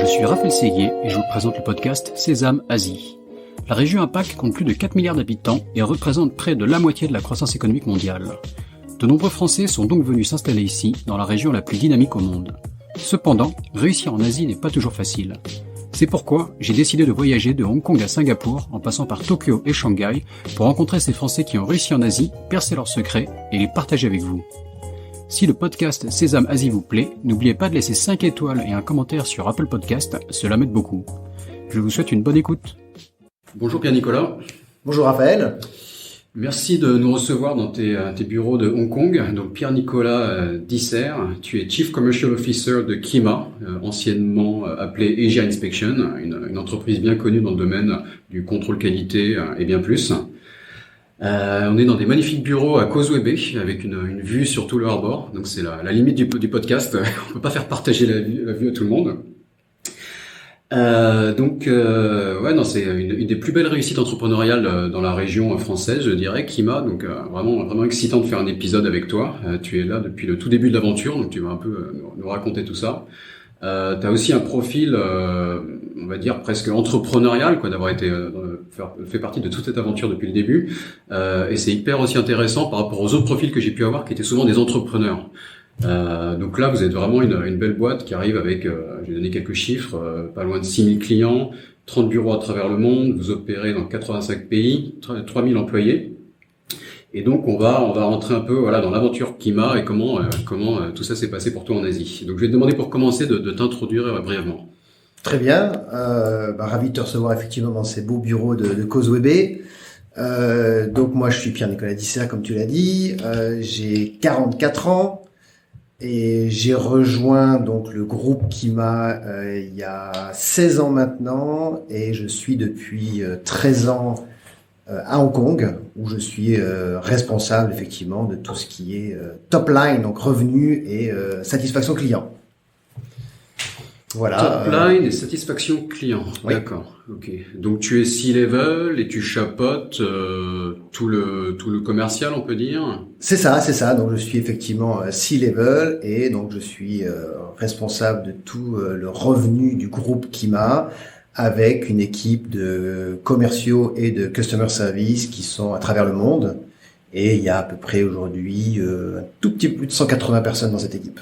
suis Raphaël Séguier et je vous présente le podcast Sésame Asie. La région APAC compte plus de 4 milliards d'habitants et représente près de la moitié de la croissance économique mondiale. De nombreux Français sont donc venus s'installer ici, dans la région la plus dynamique au monde. Cependant, réussir en Asie n'est pas toujours facile. C'est pourquoi j'ai décidé de voyager de Hong Kong à Singapour, en passant par Tokyo et Shanghai, pour rencontrer ces Français qui ont réussi en Asie, percer leurs secrets et les partager avec vous. Si le podcast Sésame Asie vous plaît, n'oubliez pas de laisser 5 étoiles et un commentaire sur Apple Podcast, cela m'aide beaucoup. Je vous souhaite une bonne écoute. Bonjour Pierre-Nicolas. Bonjour Raphaël. Merci de nous recevoir dans tes bureaux de Hong Kong. Donc Pierre-Nicolas Disser, tu es Chief Commercial Officer de Kima, anciennement appelé Asia Inspection, une entreprise bien connue dans le domaine du contrôle qualité et bien plus. On est dans des magnifiques bureaux à Causeway Bay avec une vue sur tout le harbor. Donc c'est la limite du podcast. On peut pas faire partager la vue à tout le monde. C'est une des plus belles réussites entrepreneuriales dans la région française, je dirais, Kima. Donc vraiment excitant de faire un épisode avec toi. Tu es là depuis le tout début de l'aventure, donc tu vas un peu nous raconter tout ça. T'as aussi un profil, on va dire presque entrepreneurial, quoi, d'avoir été fait partie de toute cette aventure depuis le début. Et c'est hyper aussi intéressant par rapport aux autres profils que j'ai pu avoir, qui étaient souvent des entrepreneurs. Donc là, vous êtes vraiment une belle boîte qui arrive avec, je vais donner quelques chiffres, pas loin de 6000 clients, 30 bureaux à travers le monde, vous opérez dans 85 pays, 3000 employés. Et donc on va rentrer un peu dans l'aventure Kima et comment tout ça s'est passé pour toi en Asie. Donc je vais te demander pour commencer de t'introduire brièvement. Très bien, ravi de te recevoir effectivement dans ces beaux bureaux de Causeway Bay. Donc moi je suis Pierre-Nicolas Disser comme tu l'as dit, j'ai 44 ans et j'ai rejoint donc le groupe Kima il y a 16 ans maintenant et je suis depuis 13 ans à Hong Kong, où je suis responsable effectivement de tout ce qui est top line, donc revenu et satisfaction client. Voilà. Top line et satisfaction client. Oui. D'accord. Ok. Donc tu es C-level et tu chapeautes tout le commercial, on peut dire. C'est ça. Donc je suis effectivement C-level et donc je suis responsable de tout le revenu du groupe Kima, avec une équipe de commerciaux et de customer service qui sont à travers le monde. Et il y a à peu près aujourd'hui un tout petit peu plus de 180 personnes dans cette équipe.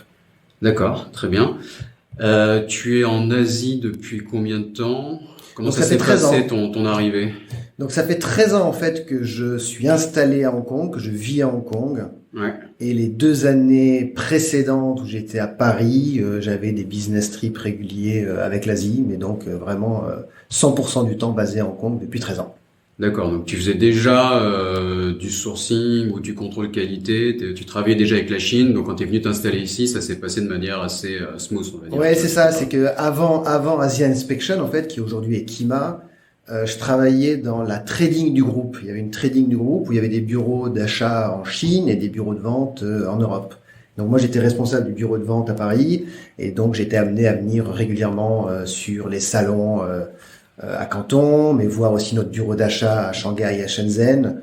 D'accord, très bien. Tu es en Asie depuis combien de temps ? Comment ça s'est passé ton arrivée ? Donc ça fait 13 ans en fait que je suis installé à Hong Kong, que je vis à Hong Kong. Ouais. Et les 2 années précédentes où j'étais à Paris, j'avais des business trips réguliers avec l'Asie, mais donc vraiment 100% du temps basé à Hong Kong depuis 13 ans. D'accord, donc tu faisais déjà du sourcing ou du contrôle qualité, tu travaillais déjà avec la Chine, donc quand tu es venu t'installer ici, ça s'est passé de manière assez smooth, on va dire. Ouais, c'est ça, c'est que avant Asia Inspection en fait, qui aujourd'hui est Kima, je travaillais dans la trading du groupe. Il y avait une trading du groupe où il y avait des bureaux d'achat en Chine et des bureaux de vente en Europe. Donc moi j'étais responsable du bureau de vente à Paris et donc j'étais amené à venir régulièrement sur les salons à Canton, mais voir aussi notre bureau d'achat à Shanghai et à Shenzhen.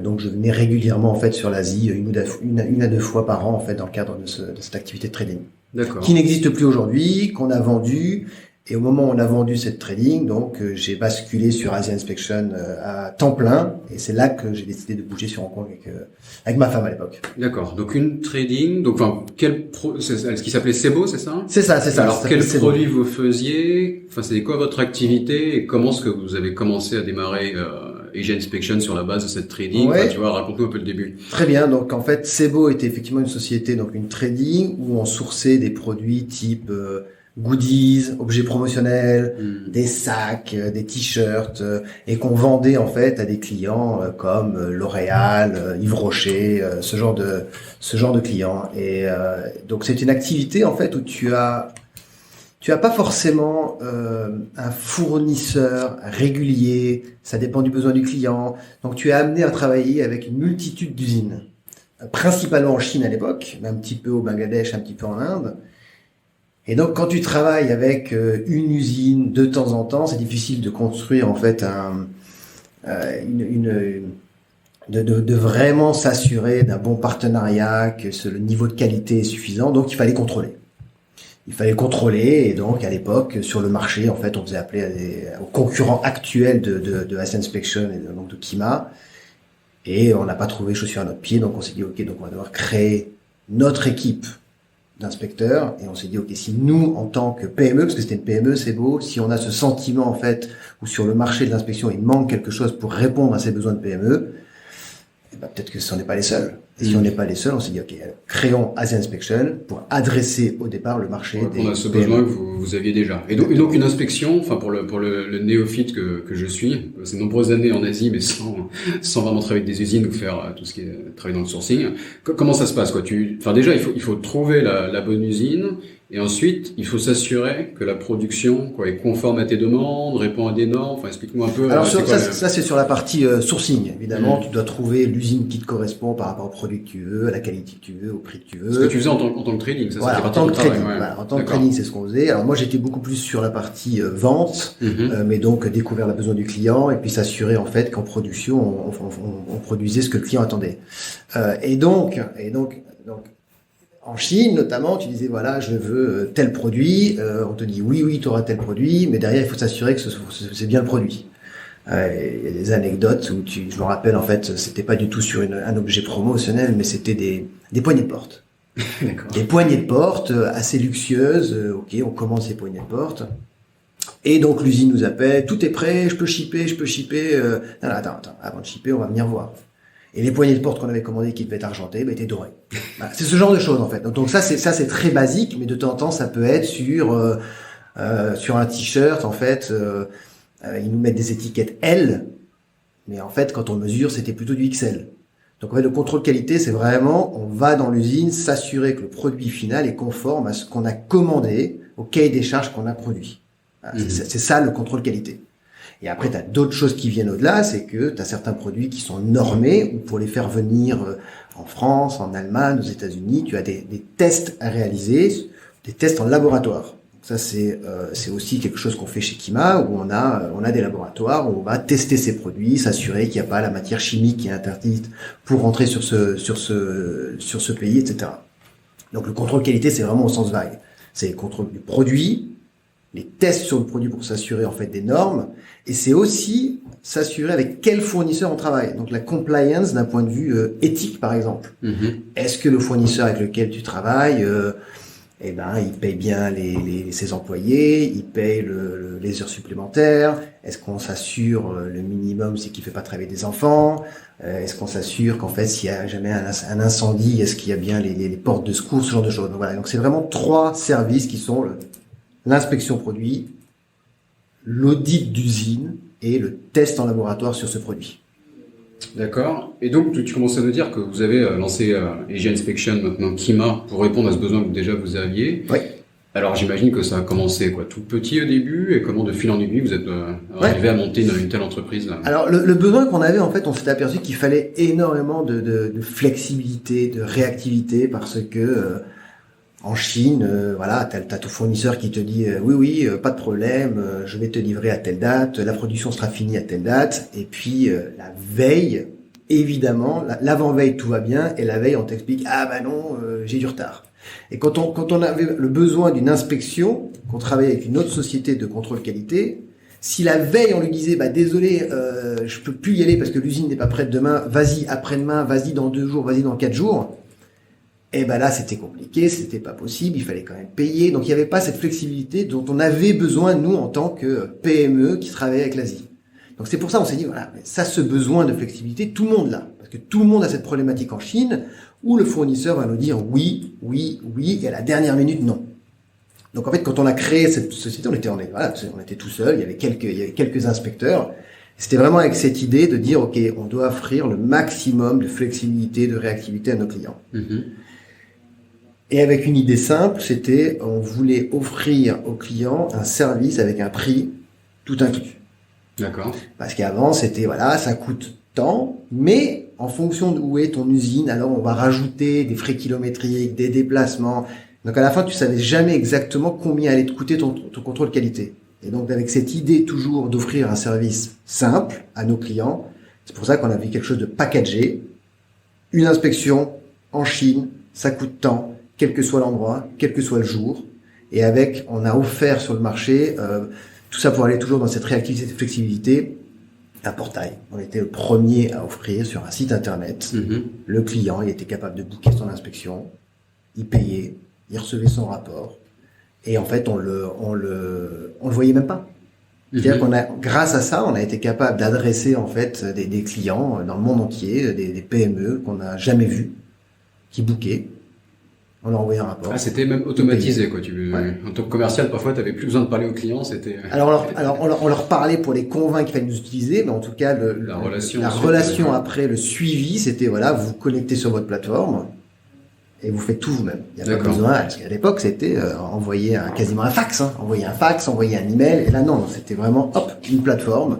Donc je venais régulièrement en fait sur l'Asie une à deux fois par an en fait dans le cadre de cette activité de trading. D'accord. Qui n'existe plus aujourd'hui, qu'on a vendu. Et au moment où on a vendu cette trading, donc j'ai basculé sur Asia Inspection à temps plein, et c'est là que j'ai décidé de bouger sur Hong Kong avec ma femme à l'époque. D'accord. Donc une trading, donc c'est ce qui s'appelait Sebo, c'est ça ? C'est ça. Alors quel produit vous faisiez ? Enfin, c'est quoi votre activité et comment est-ce que vous avez commencé à démarrer Asia Inspection sur la base de cette trading ? Ouais. Enfin, tu vois, raconte-nous un peu le début. Très bien. Donc en fait, Sebo était effectivement une société, donc une trading où on sourçait des produits type goodies, objets promotionnels, des sacs, des t-shirts, et qu'on vendait en fait à des clients comme L'Oréal, Yves Rocher, ce genre de clients. Et donc c'est une activité en fait où tu as pas forcément un fournisseur régulier, ça dépend du besoin du client. Donc tu es amené à travailler avec une multitude d'usines, principalement en Chine à l'époque, mais un petit peu au Bangladesh, un petit peu en Inde. Et donc, quand tu travailles avec une usine de temps en temps, c'est difficile de construire en fait de vraiment s'assurer d'un bon partenariat, que le niveau de qualité est suffisant. Donc, il fallait contrôler. il fallait contrôler, et donc à l'époque sur le marché, en fait, on faisait appeler aux concurrents actuels de Asset Inspection et donc de Kima, et on n'a pas trouvé chaussure à notre pied, donc on s'est dit ok, donc on va devoir créer notre équipe d'inspecteurs, et on s'est dit ok, si nous en tant que PME, parce que c'était une PME, c'est beau, si on a ce sentiment en fait où sur le marché de l'inspection il manque quelque chose pour répondre à ces besoins de PME, eh ben, peut-être que ce n'est pas les seuls. Et si on n'est pas les seuls, on s'est dit, ok, créons Asset Inspection pour adresser au départ le marché des on a ce PME. besoin que vous aviez déjà. Et donc une inspection, enfin pour le néophyte que je suis, c'est de nombreuses années en Asie, mais sans vraiment travailler avec des usines ou faire tout ce qui est travailler dans le sourcing. Comment ça se passe, quoi? Enfin déjà il faut trouver la bonne usine. Et ensuite, il faut s'assurer que la production est conforme à tes demandes, répond à des normes. Enfin, explique-moi un peu. Alors ça c'est sur la partie sourcing. Évidemment, tu dois trouver l'usine qui te correspond par rapport au produit que tu veux, à la qualité que tu veux, au prix que tu veux. Ce que tu faisais en tant que trading, ça voilà, c'était en tant que trading. Ouais. Voilà, en tant que trading, c'est ce qu'on faisait. Alors moi, j'étais beaucoup plus sur la partie vente, mais donc découvrir le besoin du client et puis s'assurer en fait qu'en production, on produisait ce que le client attendait. Et donc. En Chine, notamment, tu disais, voilà, je veux tel produit, on te dit, oui, tu auras tel produit, mais derrière, il faut s'assurer que c'est bien le produit. Il y a des anecdotes où je me rappelle, en fait, c'était pas du tout sur un objet promotionnel, mais c'était des poignées de porte. D'accord. Des poignées de porte assez luxueuses, ok, on commande ces poignées de porte. Et donc, l'usine nous appelle, tout est prêt, je peux shipper, non, attends, avant de shipper, on va venir voir. Et les poignées de porte qu'on avait commandées qui devaient être argentées, étaient dorées. Voilà, c'est ce genre de choses en fait. Donc ça c'est très basique, mais de temps en temps ça peut être sur un t-shirt en fait. Ils nous mettent des étiquettes L, mais en fait quand on mesure c'était plutôt du XL. Donc en fait le contrôle qualité c'est vraiment on va dans l'usine s'assurer que le produit final est conforme à ce qu'on a commandé, au cahier des charges qu'on a produit. Voilà, c'est ça le contrôle qualité. Et après, tu as d'autres choses qui viennent au-delà, c'est que tu as certains produits qui sont normés, ou pour les faire venir en France, en Allemagne, aux États-Unis, tu as des tests à réaliser, des tests en laboratoire. Donc ça, c'est aussi quelque chose qu'on fait chez Kima, où on a des laboratoires où on va tester ces produits, s'assurer qu'il n'y a pas la matière chimique qui est interdite pour rentrer sur ce pays, etc. Donc le contrôle qualité, c'est vraiment au sens vague. C'est le contrôle du produit, les tests sur le produit pour s'assurer en fait des normes, et c'est aussi s'assurer avec quel fournisseur on travaille. Donc la compliance d'un point de vue éthique par exemple. Est-ce que le fournisseur avec lequel tu travailles, il paye bien ses employés, il paye les heures supplémentaires, est-ce qu'on s'assure le minimum c'est qu'il fait pas travailler des enfants, est-ce qu'on s'assure qu'en fait s'il y a jamais un incendie, est-ce qu'il y a bien les portes de secours, ce genre de choses. Donc voilà, donc c'est vraiment 3 services qui sont l'inspection produit, l'audit d'usine et le test en laboratoire sur ce produit. D'accord. Et donc, tu commences à nous dire que vous avez lancé EG Inspection, maintenant Kima, pour répondre à ce besoin que déjà vous aviez. Oui. Alors, j'imagine que ça a commencé tout petit au début, et comment de fil en aiguille vous êtes arrivé à monter une telle entreprise là. Alors, le besoin qu'on avait, en fait, on s'était aperçu qu'il fallait énormément de flexibilité, de réactivité, parce que en Chine, t'as ton fournisseur qui te dit oui, pas de problème, je vais te livrer à telle date, la production sera finie à telle date, et puis la veille, évidemment, l'avant-veille tout va bien, et la veille on t'explique j'ai du retard. Et quand on avait le besoin d'une inspection, qu'on travaillait avec une autre société de contrôle qualité, si la veille on lui disait désolé, je peux plus y aller parce que l'usine n'est pas prête demain, vas-y après-demain, vas-y dans 2 jours, vas-y dans 4 jours. Et là, c'était compliqué, c'était pas possible, il fallait quand même payer. Donc, il n'y avait pas cette flexibilité dont on avait besoin, nous, en tant que PME qui travaillait avec l'Asie. Donc, c'est pour ça qu'on s'est dit, voilà, ça, ce besoin de flexibilité, tout le monde l'a. Parce que tout le monde a cette problématique en Chine où le fournisseur va nous dire oui, et à la dernière minute, non. Donc, en fait, quand on a créé cette société, on était tout seul, il y avait quelques inspecteurs. C'était vraiment avec cette idée de dire, OK, on doit offrir le maximum de flexibilité, de réactivité à nos clients. Et avec une idée simple, c'était on voulait offrir aux clients un service avec un prix tout inclus. D'accord. Parce qu'avant, c'était ça coûte tant, mais en fonction d'où est ton usine, alors on va rajouter des frais kilométriques, des déplacements. Donc à la fin, tu savais jamais exactement combien allait te coûter ton contrôle qualité. Et donc avec cette idée toujours d'offrir un service simple à nos clients, c'est pour ça qu'on a vu quelque chose de packagé. Une inspection en Chine, ça coûte tant, quel que soit l'endroit, quel que soit le jour. Et on a offert sur le marché, tout ça pour aller toujours dans cette réactivité et flexibilité, un portail. On était le premier à offrir sur un site internet. Le client, il était capable de booker son inspection, il payait, il recevait son rapport, et en fait, on le voyait même pas. C'est-à-dire grâce à ça, on a été capable d'adresser en fait des clients dans le monde entier, des PME qu'on n'a jamais vus, qui bookaient. On leur envoyait un rapport. Ah, c'était même automatisé, quoi. En tant que commercial, parfois, tu avais plus besoin de parler aux clients, c'était... Alors, on leur parlait pour les convaincre qu'il fallait nous utiliser, mais en tout cas, la relation après, le suivi, c'était, voilà, vous vous connectez sur votre plateforme et vous faites tout vous-même. Il n'y a pas besoin, parce qu'à l'époque, c'était envoyer quasiment un fax, envoyer un email, et là, non, c'était vraiment, hop, une plateforme.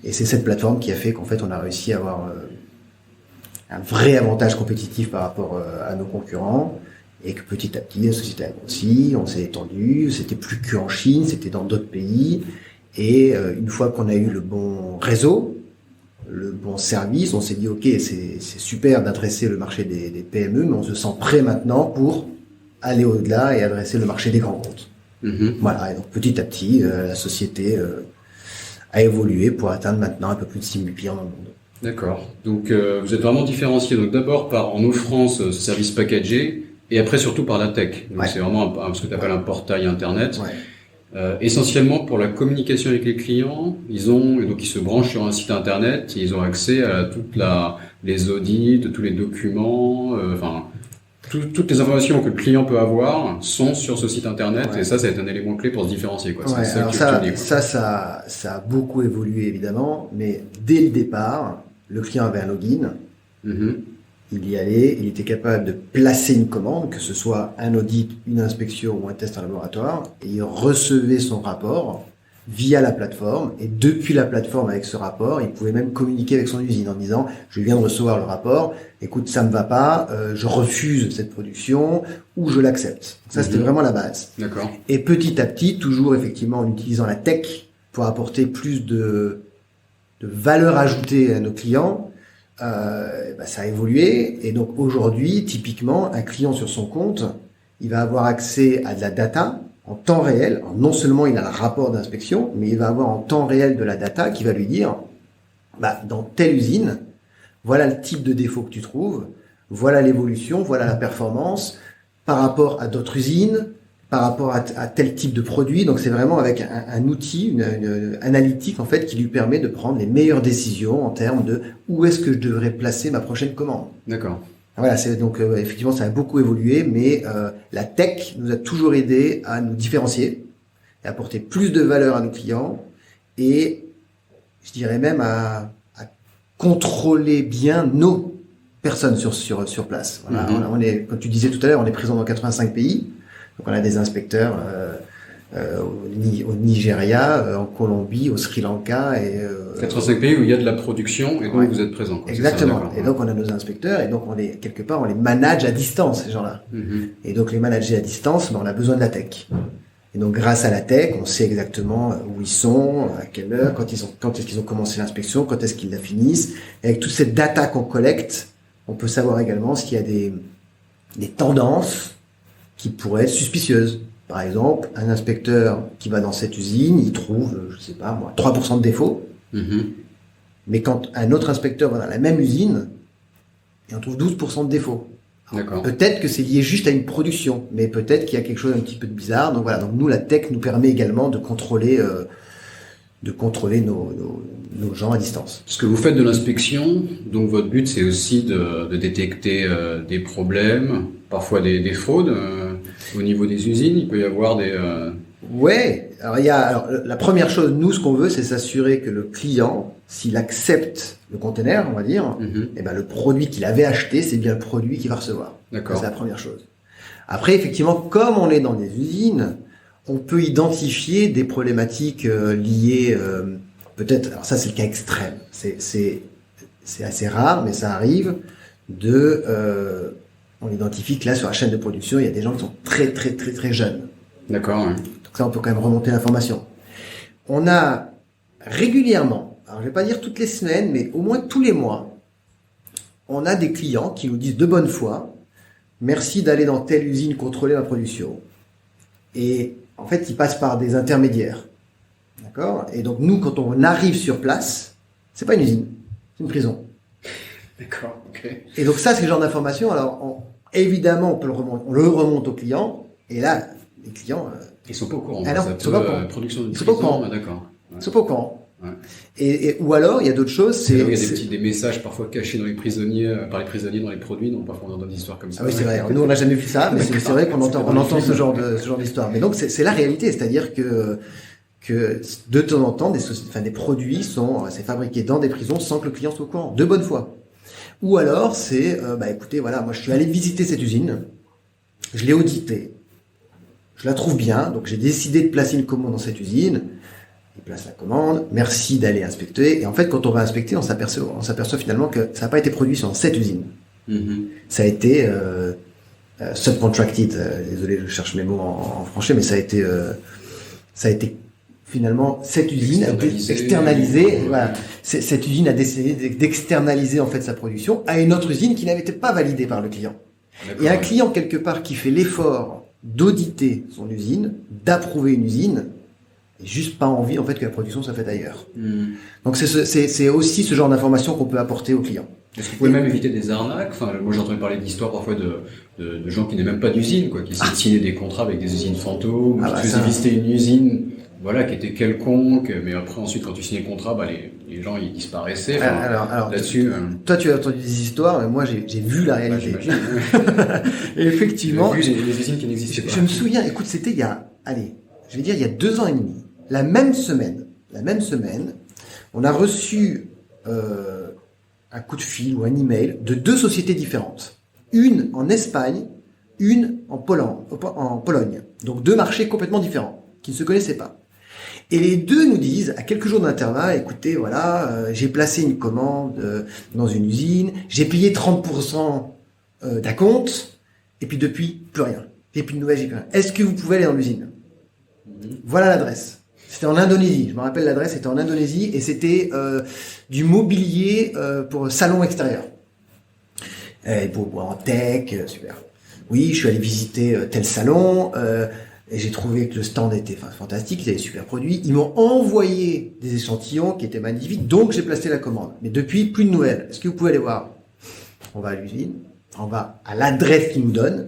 Et c'est cette plateforme qui a fait qu'en fait, on a réussi à avoir un vrai avantage compétitif par rapport à nos concurrents. Et que petit à petit, la société a grossi, on s'est étendu, c'était plus qu'en Chine, c'était dans d'autres pays. Et une fois qu'on a eu le bon réseau, le bon service, on s'est dit, ok, c'est super d'adresser le marché des PME, mais on se sent prêt maintenant pour aller au-delà et adresser le marché des grands comptes. Voilà, et donc petit à petit, la société a évolué pour atteindre maintenant un peu plus de 6 000 clients dans le monde. D'accord. Donc vous êtes vraiment différencié. Donc d'abord en offrant ce service packagé, et après surtout par la tech. Donc c'est vraiment ce que tu appelles un portail internet. Essentiellement pour la communication avec les clients, ils se branchent sur un site internet, et ils ont accès à les audits, tous les documents, toutes les informations que le client peut avoir sont sur ce site internet, et ça va être un élément clé pour se différencier, quoi. C'est ça a beaucoup évolué évidemment, mais dès le départ, le client avait un login. Il y allait, il était capable de placer une commande, que ce soit un audit, une inspection ou un test en laboratoire, et il recevait son rapport via la plateforme, et depuis la plateforme avec ce rapport, il pouvait même communiquer avec son usine en disant « je viens de recevoir le rapport, écoute, ça me va pas, je refuse cette production, ou je l'accepte ». Ça, c'était vraiment la base. D'accord. Et petit à petit, toujours effectivement en utilisant la tech pour apporter plus de valeur ajoutée à nos clients, ça a évolué, et donc aujourd'hui, typiquement, un client sur son compte, il va avoir accès à de la data en temps réel. Alors, non seulement il a le rapport d'inspection, mais il va avoir en temps réel de la data qui va lui dire, dans telle usine, voilà le type de défaut que tu trouves, voilà l'évolution, voilà la performance par rapport à d'autres usines, par rapport à tel type de produit. Donc c'est vraiment avec un outil, une analytique en fait, qui lui permet de prendre les meilleures décisions en termes de où est-ce que je devrais placer ma prochaine commande. D'accord. Voilà, effectivement ça a beaucoup évolué, mais la tech nous a toujours aidé à nous différencier, et à apporter plus de valeur à nos clients, et je dirais même à contrôler bien nos personnes sur place. Voilà, on est, comme tu disais tout à l'heure, on est présent dans 85 pays. Donc on a des inspecteurs au Nigeria, en Colombie, au Sri Lanka et 85 pays où il y a de la production, et donc vous êtes présent. Exactement. Et donc on a nos inspecteurs, et donc on les manage à distance, ces gens-là. Et donc les manager à distance, on a besoin de la tech. Et donc grâce à la tech, on sait exactement où ils sont, à quelle heure, quand est-ce qu'ils ont commencé l'inspection, quand est-ce qu'ils la finissent. Et avec toute cette data qu'on collecte, on peut savoir également s'il y a des tendances qui pourraient être suspicieuses. Par exemple, un inspecteur qui va dans cette usine, il trouve, 3% de défauts. Mais quand un autre inspecteur va dans la même usine, il en trouve 12% de défauts. D'accord. Peut-être que c'est lié juste à une production, mais peut-être qu'il y a quelque chose un petit peu de bizarre. Donc voilà, donc nous, la tech nous permet également de contrôler nos gens à distance. Parce que vous faites de l'inspection, donc votre but c'est aussi de détecter des problèmes, parfois des fraudes au niveau des usines. Il peut y avoir des... Ouais, alors la première chose, nous, ce qu'on veut, c'est s'assurer que le client, s'il accepte le conteneur, on va dire, le produit qu'il avait acheté, c'est bien le produit qu'il va recevoir. D'accord. C'est la première chose. Après, effectivement, comme on est dans des usines, on peut identifier des problématiques liées, peut-être, alors ça c'est le cas extrême, c'est assez rare, mais ça arrive, on identifie que là, sur la chaîne de production, il y a des gens qui sont très très très très jeunes. D'accord. Ouais. Donc ça, on peut quand même remonter l'information. On a régulièrement, alors je vais pas dire toutes les semaines, mais au moins tous les mois, on a des clients qui nous disent de bonne foi, merci d'aller dans telle usine contrôler ma production. Et en fait, ils passent par des intermédiaires. D'accord? Et donc, nous, quand on arrive sur place, c'est pas une usine, c'est une prison. D'accord, ok. Et donc, ça, c'est le genre d'information. Alors, évidemment, on le remonte aux clients. Et là, les clients... ils sont pas au courant. Alors, ils sont pas au courant. Production d'une Ils sont pas au courant. D'accord. Ouais. Ils sont pas au courant. Ouais. Ou alors, il y a d'autres choses. Il y a des messages parfois cachés dans les prisonniers, par les prisonniers dans les produits, donc parfois on entend des histoires comme ça. Ah oui, c'est vrai. Nous, on n'a jamais vu ça, mais c'est vrai qu'on entend ce genre d'histoire. Mais donc, c'est la réalité. C'est-à-dire que de temps en temps, des produits c'est fabriqué dans des prisons sans que le client soit au courant, de bonne foi. Ou alors, écoutez, voilà, moi, je suis allé visiter cette usine, je l'ai auditée, je la trouve bien, donc j'ai décidé de placer une commande dans cette usine. Il place la commande, merci d'aller inspecter. Et en fait, quand on va inspecter, on s'aperçoit finalement que ça n'a pas été produit sur cette usine. Mm-hmm. Ça a été subcontracted. Désolé, je cherche mes mots en français, mais ça a été finalement cette usine externalisée. Voilà. Cette usine a décidé d'externaliser en fait sa production à une autre usine qui n'avait été pas validée par le client. Et un client quelque part qui fait l'effort d'auditer son usine, d'approuver une usine, et juste pas envie en fait que la production soit faite ailleurs. Donc c'est aussi ce genre d'information qu'on peut apporter aux clients. Est-ce que vous pouvez même éviter des arnaques? Enfin, moi j'ai entendu parler d'histoires parfois de gens qui n'aient même pas d'usine, quoi, qui essaient de signer des contrats avec des usines fantômes, qui faisaient visiter une usine, voilà, qui était quelconque, mais après ensuite quand tu signais le contrat, les gens ils disparaissaient. Enfin, alors là-dessus. Toi tu as entendu des histoires, mais moi j'ai vu la réalité. Et effectivement, j'ai vu des usines qui n'existaient pas. Je me souviens, écoute, c'était il y a 2 ans et demi. La même semaine, on a reçu un coup de fil ou un email de 2 sociétés différentes. Une en Espagne, une en Pologne. Donc 2 marchés complètement différents, qui ne se connaissaient pas. Et les 2 nous disent, à quelques jours d'intervalle, écoutez, voilà, j'ai placé une commande dans une usine, j'ai payé 30% d'acompte, et puis depuis, plus rien. Et puis de nouvelles, j'ai plus rien. Est-ce que vous pouvez aller dans l'usine? Voilà l'adresse. C'était en Indonésie. Je me rappelle l'adresse, c'était en Indonésie et c'était du mobilier pour salon extérieur. En tech, super. Oui, je suis allé visiter tel salon et j'ai trouvé que le stand était fantastique, ils avaient des super produits. Ils m'ont envoyé des échantillons qui étaient magnifiques, donc j'ai placé la commande. Mais depuis, plus de nouvelles. Est-ce que vous pouvez aller voir? On va à l'usine, on va à l'adresse qu'ils nous donnent.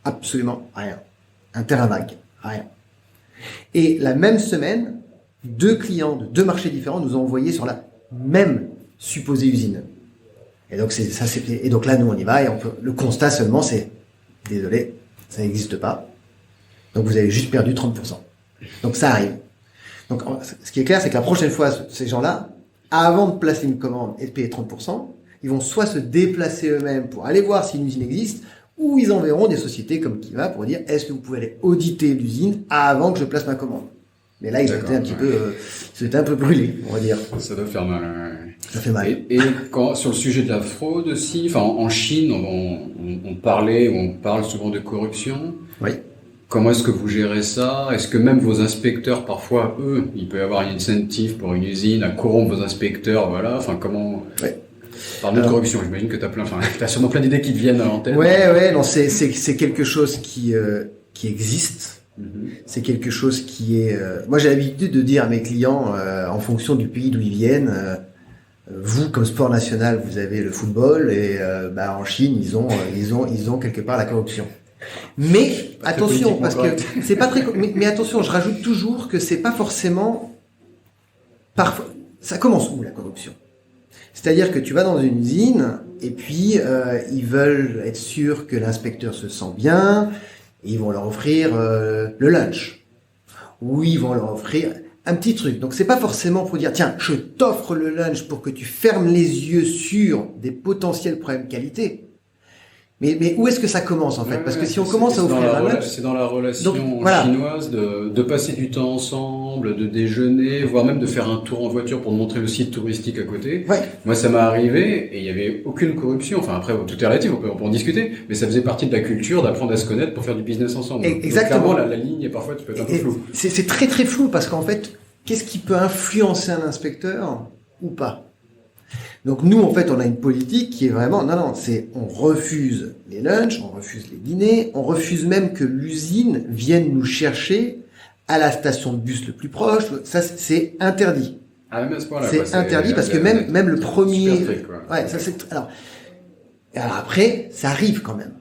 Absolument rien. Un terrain vague, rien. Et la même semaine, 2 clients de 2 marchés différents nous ont envoyé sur la même supposée usine. Et donc et donc là, nous on y va et le constat seulement c'est, désolé, ça n'existe pas. Donc vous avez juste perdu 30%. Donc ça arrive. Donc ce qui est clair, c'est que la prochaine fois, ces gens-là, avant de placer une commande et de payer 30%, ils vont soit se déplacer eux-mêmes pour aller voir si une usine existe, ou ils enverront des sociétés comme Kiva pour dire est-ce que vous pouvez aller auditer l'usine avant que je place ma commande. Mais là, ils étaient un peu brûlés, on va dire. Ça doit faire mal. Ça fait mal. Et sur le sujet de la fraude aussi, enfin en Chine, on parle souvent de corruption. Oui. Comment est-ce que vous gérez ça? Est-ce que même vos inspecteurs, parfois, eux, il peut y avoir une incentive pour une usine à corrompre vos inspecteurs, voilà. Enfin, comment? Oui. Parle de corruption, j'imagine que t'as sûrement plein d'idées qui te viennent en tête. Ouais, non, c'est quelque chose qui existe. Mm-hmm. C'est quelque chose qui est. Moi, j'ai l'habitude de dire à mes clients, en fonction du pays d'où ils viennent, vous, comme sport national, vous avez le football, et en Chine, ils ont quelque part la corruption. Mais attention, parce que c'est pas très. Mais attention, je rajoute toujours que c'est pas forcément. Parfois, ça commence où la corruption? C'est-à-dire que tu vas dans une usine et puis ils veulent être sûrs que l'inspecteur se sent bien et ils vont leur offrir le lunch. Ou ils vont leur offrir un petit truc. Donc c'est pas forcément pour dire tiens, je t'offre le lunch pour que tu fermes les yeux sur des potentiels problèmes qualité. Mais où est-ce que ça commence en fait? Parce que si on commence à offrir un lunch, c'est dans la relation chinoise de passer du temps ensemble, de déjeuner, voire même de faire un tour en voiture pour montrer le site touristique à côté. Ouais. Moi, ça m'est arrivé et il y avait aucune corruption. Enfin après, tout est relatif, on peut en discuter, mais ça faisait partie de la culture d'apprendre à se connaître pour faire du business ensemble. Exactement. Donc, clairement, la ligne, parfois, tu peux être un peu flou. C'est très très flou parce qu'en fait, qu'est-ce qui peut influencer un inspecteur ou pas? Donc nous, en fait, on a une politique qui est vraiment, non, on refuse les lunchs, on refuse les dîners, on refuse même que l'usine vienne nous chercher à la station de bus le plus proche. Ça, c'est interdit. Ah, même à ce point-là. C'est interdit parce que même le premier. Super strict, quoi. Ouais, ça c'est. Alors après, ça arrive quand même.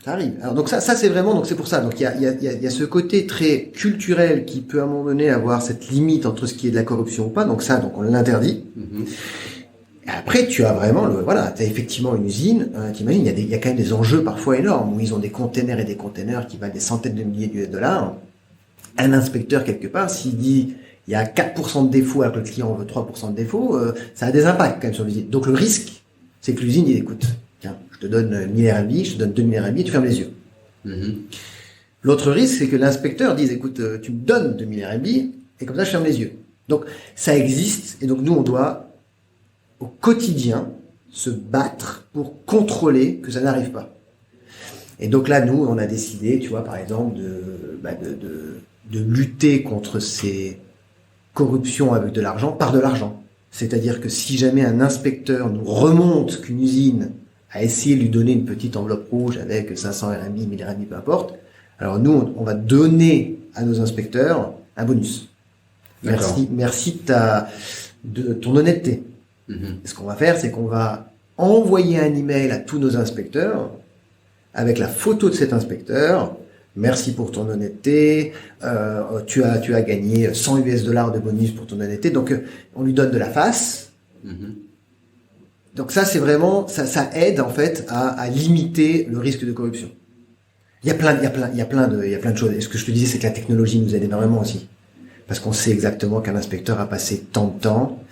Ça arrive. Alors donc ça c'est vraiment, donc c'est pour ça. Donc il y a ce côté très culturel qui peut à un moment donné avoir cette limite entre ce qui est de la corruption ou pas. Donc ça, donc on l'interdit. Et après, tu as vraiment t'as effectivement une usine. T'imagines, il y a quand même des enjeux parfois énormes où ils ont des containers et des containers qui valent des centaines de milliers de dollars. Un inspecteur quelque part, s'il dit il y a 4% de défauts alors que le client veut 3% de défauts, ça a des impacts quand même sur l'usine. Donc le risque, c'est que l'usine dit écoute, tiens, je te donne 1000 RMB, je te donne 2000 RMB, tu fermes les yeux. L'autre risque, c'est que l'inspecteur dise écoute, tu me donnes 2000 RMB et comme ça je ferme les yeux. Donc ça existe et donc nous on doit au quotidien se battre pour contrôler que ça n'arrive pas. Et donc là, nous, on a décidé, tu vois, par exemple, de lutter contre ces corruptions avec de l'argent par de l'argent. C'est-à-dire que si jamais un inspecteur nous remonte qu'une usine a essayé de lui donner une petite enveloppe rouge avec 500 RMB, 1000 RMB, peu importe, alors nous, on va donner à nos inspecteurs un bonus. Merci de ton honnêteté. Ce qu'on va faire, c'est qu'on va envoyer un email à tous nos inspecteurs avec la photo de cet inspecteur. Merci pour ton honnêteté. Tu as gagné 100 US dollars de bonus pour ton honnêteté. Donc, on lui donne de la face. Donc ça, c'est vraiment, ça aide en fait à limiter le risque de corruption. Il y a plein de choses. Et ce que je te disais, c'est que la technologie nous aide énormément aussi. Parce qu'on sait exactement qu'un inspecteur a passé tant de temps.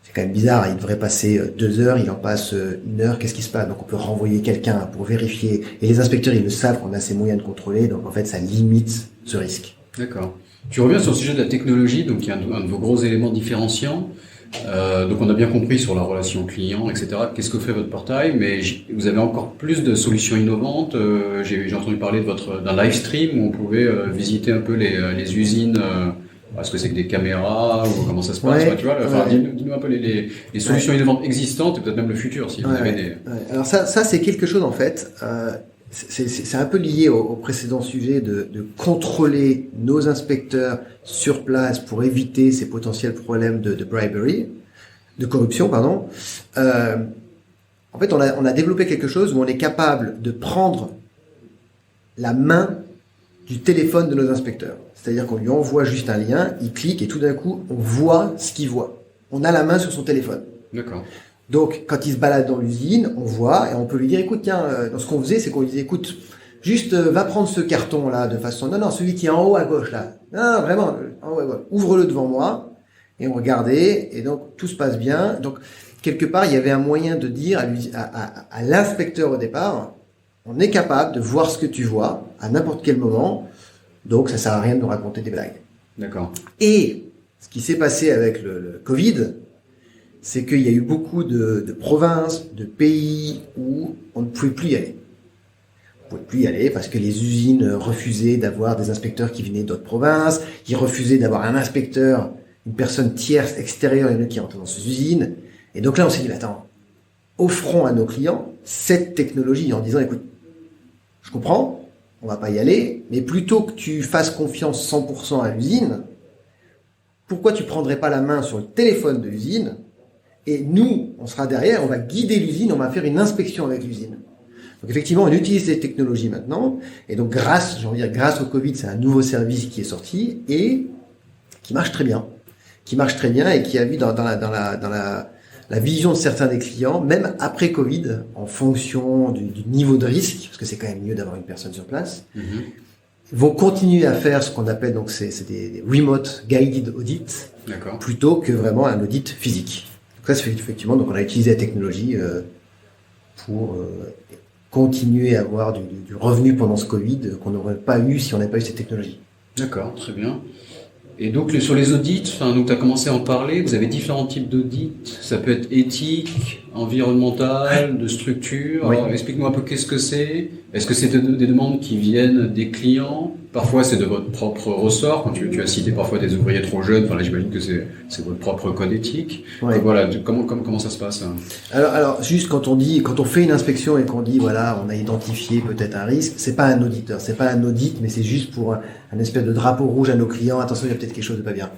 C'est quand même bizarre, il devrait passer 2 heures, il en passe 1 heure, qu'est-ce qui se passe? Donc on peut renvoyer quelqu'un pour vérifier. Et les inspecteurs, ils le savent qu'on a ces moyens de contrôler, donc en fait, ça limite ce risque. D'accord. Tu reviens sur le sujet de la technologie, donc il y a un de vos gros éléments différenciants. Donc on a bien compris sur la relation client, etc. Qu'est-ce que fait votre portail, mais vous avez encore plus de solutions innovantes. J'ai entendu parler d'un live stream où on pouvait visiter un peu les usines. Est-ce que c'est que des caméras ou comment ça se passe? Tu vois, dis-nous un peu les solutions innovantes existantes et peut-être même le futur si vous avez des. Alors ça c'est quelque chose en fait. C'est un peu lié au précédent sujet de contrôler nos inspecteurs sur place pour éviter ces potentiels problèmes de bribery, de corruption, pardon. En fait, on a développé quelque chose où on est capable de prendre la main du téléphone de nos inspecteurs. C'est-à-dire qu'on lui envoie juste un lien, il clique et tout d'un coup, on voit ce qu'il voit. On a la main sur son téléphone. D'accord. Donc, quand il se balade dans l'usine, on voit et on peut lui dire, écoute, tiens, ce qu'on faisait, c'est qu'on lui disait, écoute, juste va prendre ce carton-là de façon, non, celui qui est en haut à gauche, là. Non, vraiment, en haut à gauche. Ouvre-le devant moi. Et on regardait, et donc tout se passe bien. Donc, quelque part, il y avait un moyen de dire à l'inspecteur au départ, on est capable de voir ce que tu vois à n'importe quel moment. Donc, ça sert à rien de nous raconter des blagues. D'accord. Et ce qui s'est passé avec le Covid, c'est qu'il y a eu beaucoup de provinces, de pays où on ne pouvait plus y aller. On ne pouvait plus y aller parce que les usines refusaient d'avoir des inspecteurs qui venaient d'autres provinces. Ils refusaient d'avoir un inspecteur, une personne tierce extérieure à nous qui rentre dans ces usines. Et donc là, on s'est dit, attends, offrons à nos clients cette technologie en disant, écoute, je comprends, on va pas y aller, mais plutôt que tu fasses confiance 100% à l'usine, pourquoi tu prendrais pas la main sur le téléphone de l'usine et nous, on sera derrière, on va guider l'usine, on va faire une inspection avec l'usine. Donc effectivement, on utilise cette technologie maintenant, et donc grâce au Covid, c'est un nouveau service qui est sorti et qui marche très bien, et qui a vu dans la vision de certains des clients, même après Covid, en fonction du niveau de risque, parce que c'est quand même mieux d'avoir une personne sur place, vont continuer à faire ce qu'on appelle, donc c'est des remote guided audits, plutôt que vraiment un audit physique. Donc ça, c'est effectivement, donc on a utilisé la technologie pour continuer à avoir du revenu pendant ce Covid qu'on n'aurait pas eu si on n'avait pas eu cette technologie. D'accord, très bien. Et donc sur les audits, donc tu as commencé à en parler, vous avez différents types d'audits, ça peut être éthique, environnemental, de structure. Oui. Alors, explique-moi un peu qu'est-ce que c'est. Est-ce que c'est des demandes qui viennent des clients parfois c'est de votre propre ressort, quand tu as cité parfois des ouvriers trop jeunes, enfin là j'imagine que c'est votre propre code éthique. Ouais. Donc voilà, comment ça se passe? Alors juste quand on fait une inspection et qu'on dit voilà, on a identifié peut-être un risque, c'est pas un auditeur, c'est pas un audit, mais c'est juste pour un espèce de drapeau rouge à nos clients, attention, il y a peut-être quelque chose de pas bien.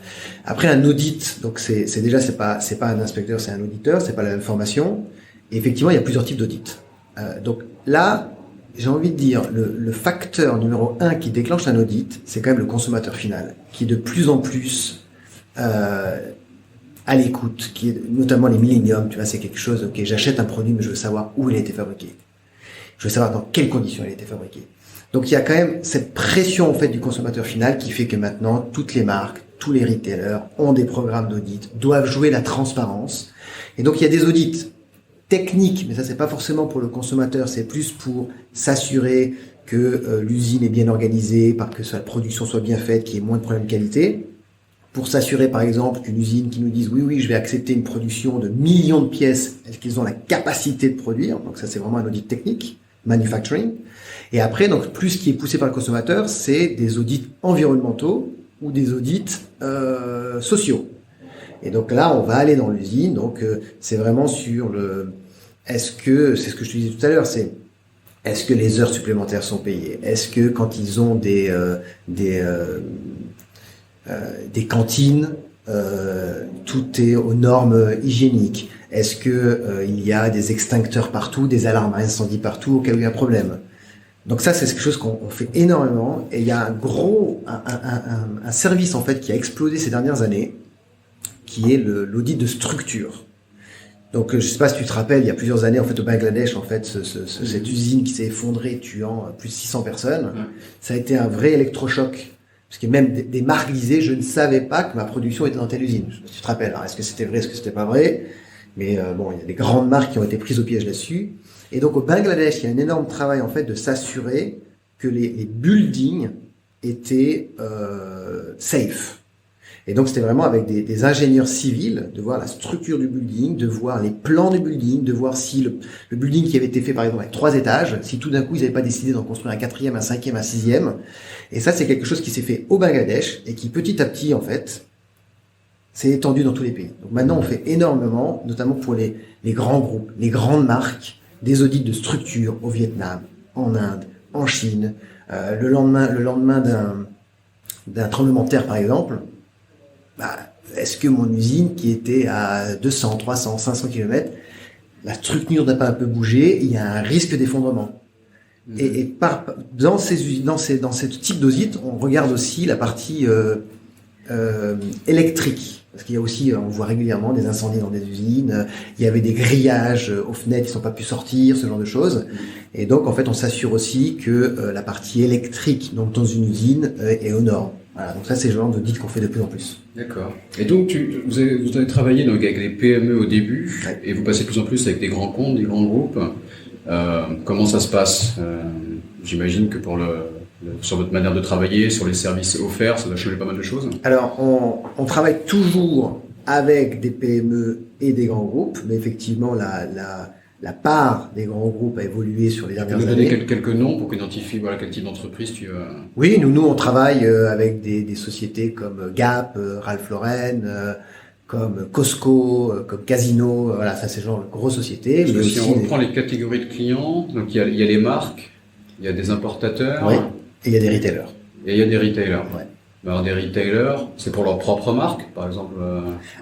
Après un audit, donc c'est pas un inspecteur, c'est un auditeur, c'est pas la même formation. Et effectivement, il y a plusieurs types d'audits. Donc là, j'ai envie de dire, le facteur numéro 1 qui déclenche un audit, c'est quand même le consommateur final, qui est de plus en plus à l'écoute, qui est notamment les milléniums. Tu vois, c'est quelque chose, ok, j'achète un produit, mais je veux savoir où il a été fabriqué. Je veux savoir dans quelles conditions il a été fabriqué. Donc il y a quand même cette pression en fait du consommateur final qui fait que maintenant, toutes les marques, tous les retailers ont des programmes d'audit, doivent jouer la transparence. Et donc il y a des audits technique, mais ça c'est pas forcément pour le consommateur, c'est plus pour s'assurer que l'usine est bien organisée, que la production soit bien faite, qu'il y ait moins de problèmes de qualité. Pour s'assurer par exemple qu'une usine qui nous dise oui, je vais accepter une production de millions de pièces, est-ce qu'ils ont la capacité de produire? Donc ça c'est vraiment un audit technique, manufacturing. Et après, donc plus ce qui est poussé par le consommateur, c'est des audits environnementaux ou des audits sociaux. Et donc là, on va aller dans l'usine. Donc c'est vraiment sur c'est ce que je te disais tout à l'heure, est-ce que les heures supplémentaires sont payées? Est-ce que quand ils ont des cantines, tout est aux normes hygiéniques? Est-ce que il y a des extincteurs partout, des alarmes à incendie partout au cas où il y a un problème? Donc ça, c'est quelque chose qu'on fait énormément. Et il y a un service en fait qui a explosé ces dernières années, qui est l'audit de structure. Donc, je sais pas si tu te rappelles, il y a plusieurs années, en fait, au Bangladesh, en fait, cette usine qui s'est effondrée, tuant plus de 600 personnes, ça a été un vrai électrochoc. Parce que même des marques disaient, je ne savais pas que ma production était dans telle usine. Je sais pas si tu te rappelles. Alors, est-ce que c'était vrai, est-ce que c'était pas vrai? Mais bon, il y a des grandes marques qui ont été prises au piège là-dessus. Et donc, au Bangladesh, il y a un énorme travail, en fait, de s'assurer que les buildings étaient safe. Et donc, c'était vraiment avec des ingénieurs civils, de voir la structure du building, de voir les plans du building, de voir si le building qui avait été fait, par exemple, avec 3 étages, si tout d'un coup, ils n'avaient pas décidé d'en construire un 4e, un 5e, un 6e. Et ça, c'est quelque chose qui s'est fait au Bangladesh et qui, petit à petit, en fait, s'est étendu dans tous les pays. Donc maintenant, on fait énormément, notamment pour les grands groupes, les grandes marques, des audits de structure au Vietnam, en Inde, en Chine. Le lendemain d'un tremblement de terre, par exemple, est-ce que mon usine qui était à 200, 300, 500 km, la structure n'a pas un peu bougé, il y a un risque d'effondrement. Et dans ce type d'audit, on regarde aussi la partie électrique. Parce qu'il y a aussi, on voit régulièrement des incendies dans des usines, il y avait des grillages aux fenêtres qui n'ont pas pu sortir, ce genre de choses. Et donc, en fait, on s'assure aussi que la partie électrique donc, dans une usine est aux normes. Voilà, donc ça, c'est le genre d'audit qu'on fait de plus en plus. D'accord. Et donc, vous avez travaillé donc, avec les PME au début, ouais. Et vous passez de plus en plus avec des grands comptes, des grands groupes. Comment ça se passe? J'imagine que sur votre manière de travailler, sur les services offerts, ça doit changer pas mal de choses. Alors, on travaille toujours avec des PME et des grands groupes, mais effectivement, la part des grands groupes a évolué sur les dernières années. Tu peux nous donner quelques noms pour qu'on identifie quel type d'entreprise tu as? Oui, nous on travaille avec des sociétés comme Gap, Ralph Lauren, comme Costco, comme Casino. Voilà, ça c'est genre de grosses sociétés. Mais si on reprend les catégories de clients, donc il y a les marques, il y a des importateurs. Oui. Et il y a des retailers. Et il y a des retailers. Ouais. Alors des retailers, c'est pour leur propre marque, par exemple.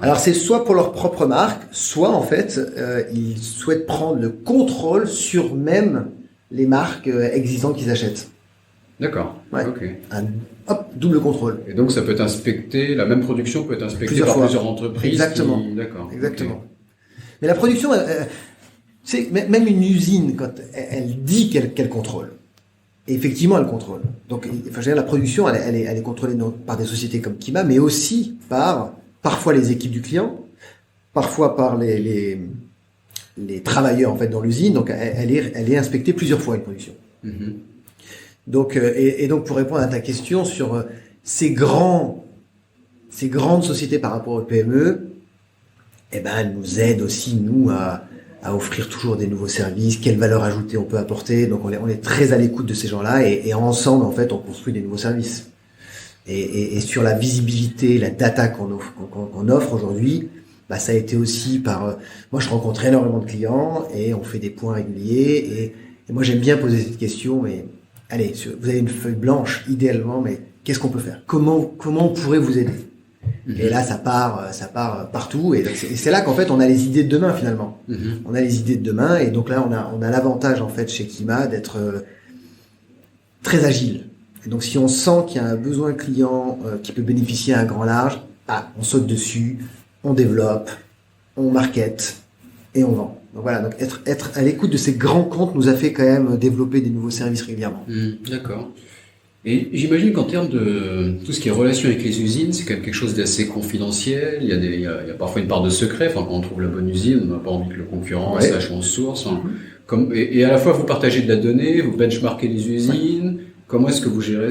Alors c'est soit pour leur propre marque, soit en fait ils souhaitent prendre le contrôle sur même les marques existantes qu'ils achètent. D'accord. Ouais. Ok. Double contrôle. Et donc ça peut être inspecté, la même production peut être inspectée par plusieurs entreprises. Exactement. D'accord. Exactement. Okay. Mais la production, c'est même une usine quand elle dit qu'elle contrôle. Et effectivement, elle contrôle. Donc, la production, elle est contrôlée par des sociétés comme Kima, mais aussi par parfois les équipes du client, parfois par les travailleurs en fait dans l'usine. Donc, elle est inspectée plusieurs fois une production. Mm-hmm. Donc, et donc pour répondre à ta question sur ces grandes sociétés par rapport aux PME, elles nous aident aussi nous à à offrir toujours des nouveaux services, quelle valeur ajoutée on peut apporter. Donc on est très à l'écoute de ces gens-là et ensemble en fait on construit des nouveaux services. Et sur la visibilité, la data qu'on offre aujourd'hui, bah ça a été aussi par moi je rencontre énormément de clients et on fait des points réguliers et moi j'aime bien poser cette question, mais allez, vous avez une feuille blanche idéalement, mais qu'est-ce qu'on peut faire? Comment on pourrait vous aider? Et là, ça part partout. Et c'est là qu'en fait, on a les idées de demain finalement. On a les idées de demain, et donc là, on a l'avantage en fait chez Kima d'être très agile. Et donc, si on sent qu'il y a un besoin client qui peut bénéficier à un grand large, on saute dessus, on développe, on market et on vend. Donc voilà, donc être à l'écoute de ces grands comptes nous a fait quand même développer des nouveaux services régulièrement. D'accord. Et j'imagine qu'en termes de tout ce qui est relation avec les usines, c'est quand même quelque chose d'assez confidentiel. Il y a parfois une part de secret. Enfin, quand on trouve la bonne usine, on n'a pas envie que le concurrent sache où on source. Et à la fois, vous partagez de la donnée, vous benchmarkez les usines. Comment est-ce que vous gérez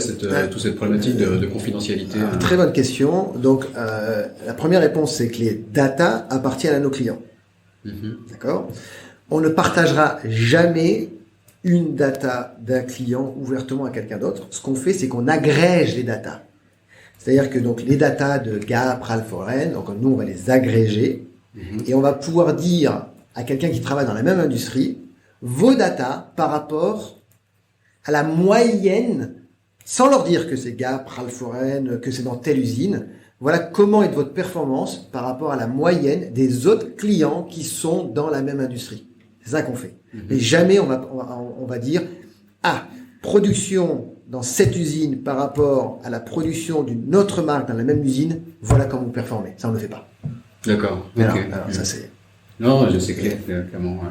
toute cette problématique de confidentialité? Très bonne question. Donc, la première réponse, c'est que les data appartiennent à nos clients. D'accord? On ne partagera jamais une data d'un client ouvertement à quelqu'un d'autre. Ce qu'on fait, c'est qu'on agrège les datas. C'est-à-dire que donc les datas de Gap, Ralph Lauren, donc nous on va les agréger et on va pouvoir dire à quelqu'un qui travaille dans la même industrie vos datas par rapport à la moyenne, sans leur dire que c'est Gap, Ralph Lauren, que c'est dans telle usine. Voilà comment est votre performance par rapport à la moyenne des autres clients qui sont dans la même industrie. C'est ça qu'on fait. Mais jamais on va dire production dans cette usine par rapport à la production d'une autre marque dans la même usine, voilà comment vous performez. Ça on ne le fait pas. D'accord. Alors, ça c'est. Non, je sais clairement. Ouais.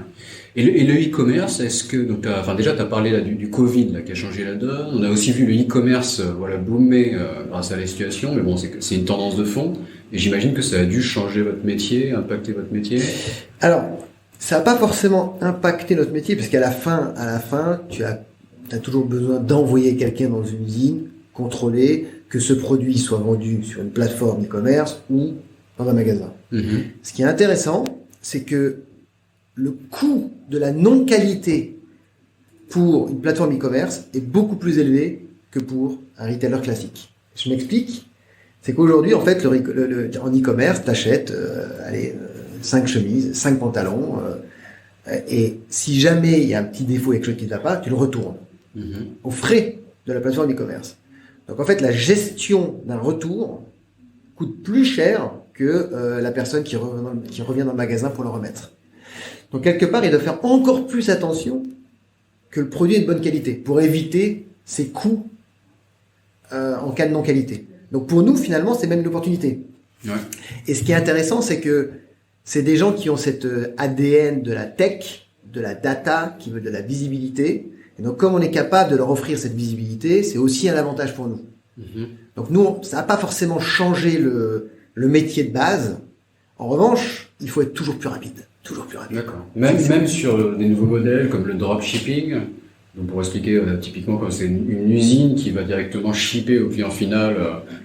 Et le e-commerce, est-ce que donc déjà t'as parlé là du Covid là qui a changé la donne. On a aussi vu le e-commerce boomer grâce à la situation, mais bon c'est une tendance de fond. Et j'imagine que ça a dû changer votre métier, impacter votre métier. Alors ça n'a pas forcément impacté notre métier, parce qu'à la fin, tu as toujours besoin d'envoyer quelqu'un dans une usine, contrôler que ce produit soit vendu sur une plateforme e-commerce ou dans un magasin. Ce qui est intéressant, c'est que le coût de la non-qualité pour une plateforme e-commerce est beaucoup plus élevé que pour un retailer classique. Je m'explique. C'est qu'aujourd'hui, en fait, en e-commerce, t'achètes 5 chemises, 5 pantalons, et si jamais il y a un petit défaut et quelque chose qui ne va pas, tu le retournes aux frais de la plateforme e-commerce. Donc en fait, la gestion d'un retour coûte plus cher que la personne qui revient dans le magasin pour le remettre. Donc quelque part, il doit faire encore plus attention que le produit est de bonne qualité pour éviter ces coûts en cas de non-qualité. Donc pour nous, finalement, c'est même une opportunité. Ouais. Et ce qui est intéressant, c'est que c'est des gens qui ont cet ADN de la tech, de la data, qui veulent de la visibilité. Et donc, comme on est capable de leur offrir cette visibilité, c'est aussi un avantage pour nous. Donc, nous, ça n'a pas forcément changé le métier de base. En revanche, il faut être toujours plus rapide. Toujours plus rapide. D'accord. Même sur des nouveaux modèles comme le dropshipping. Donc, pour expliquer, typiquement, quand c'est une usine qui va directement shipper au client final,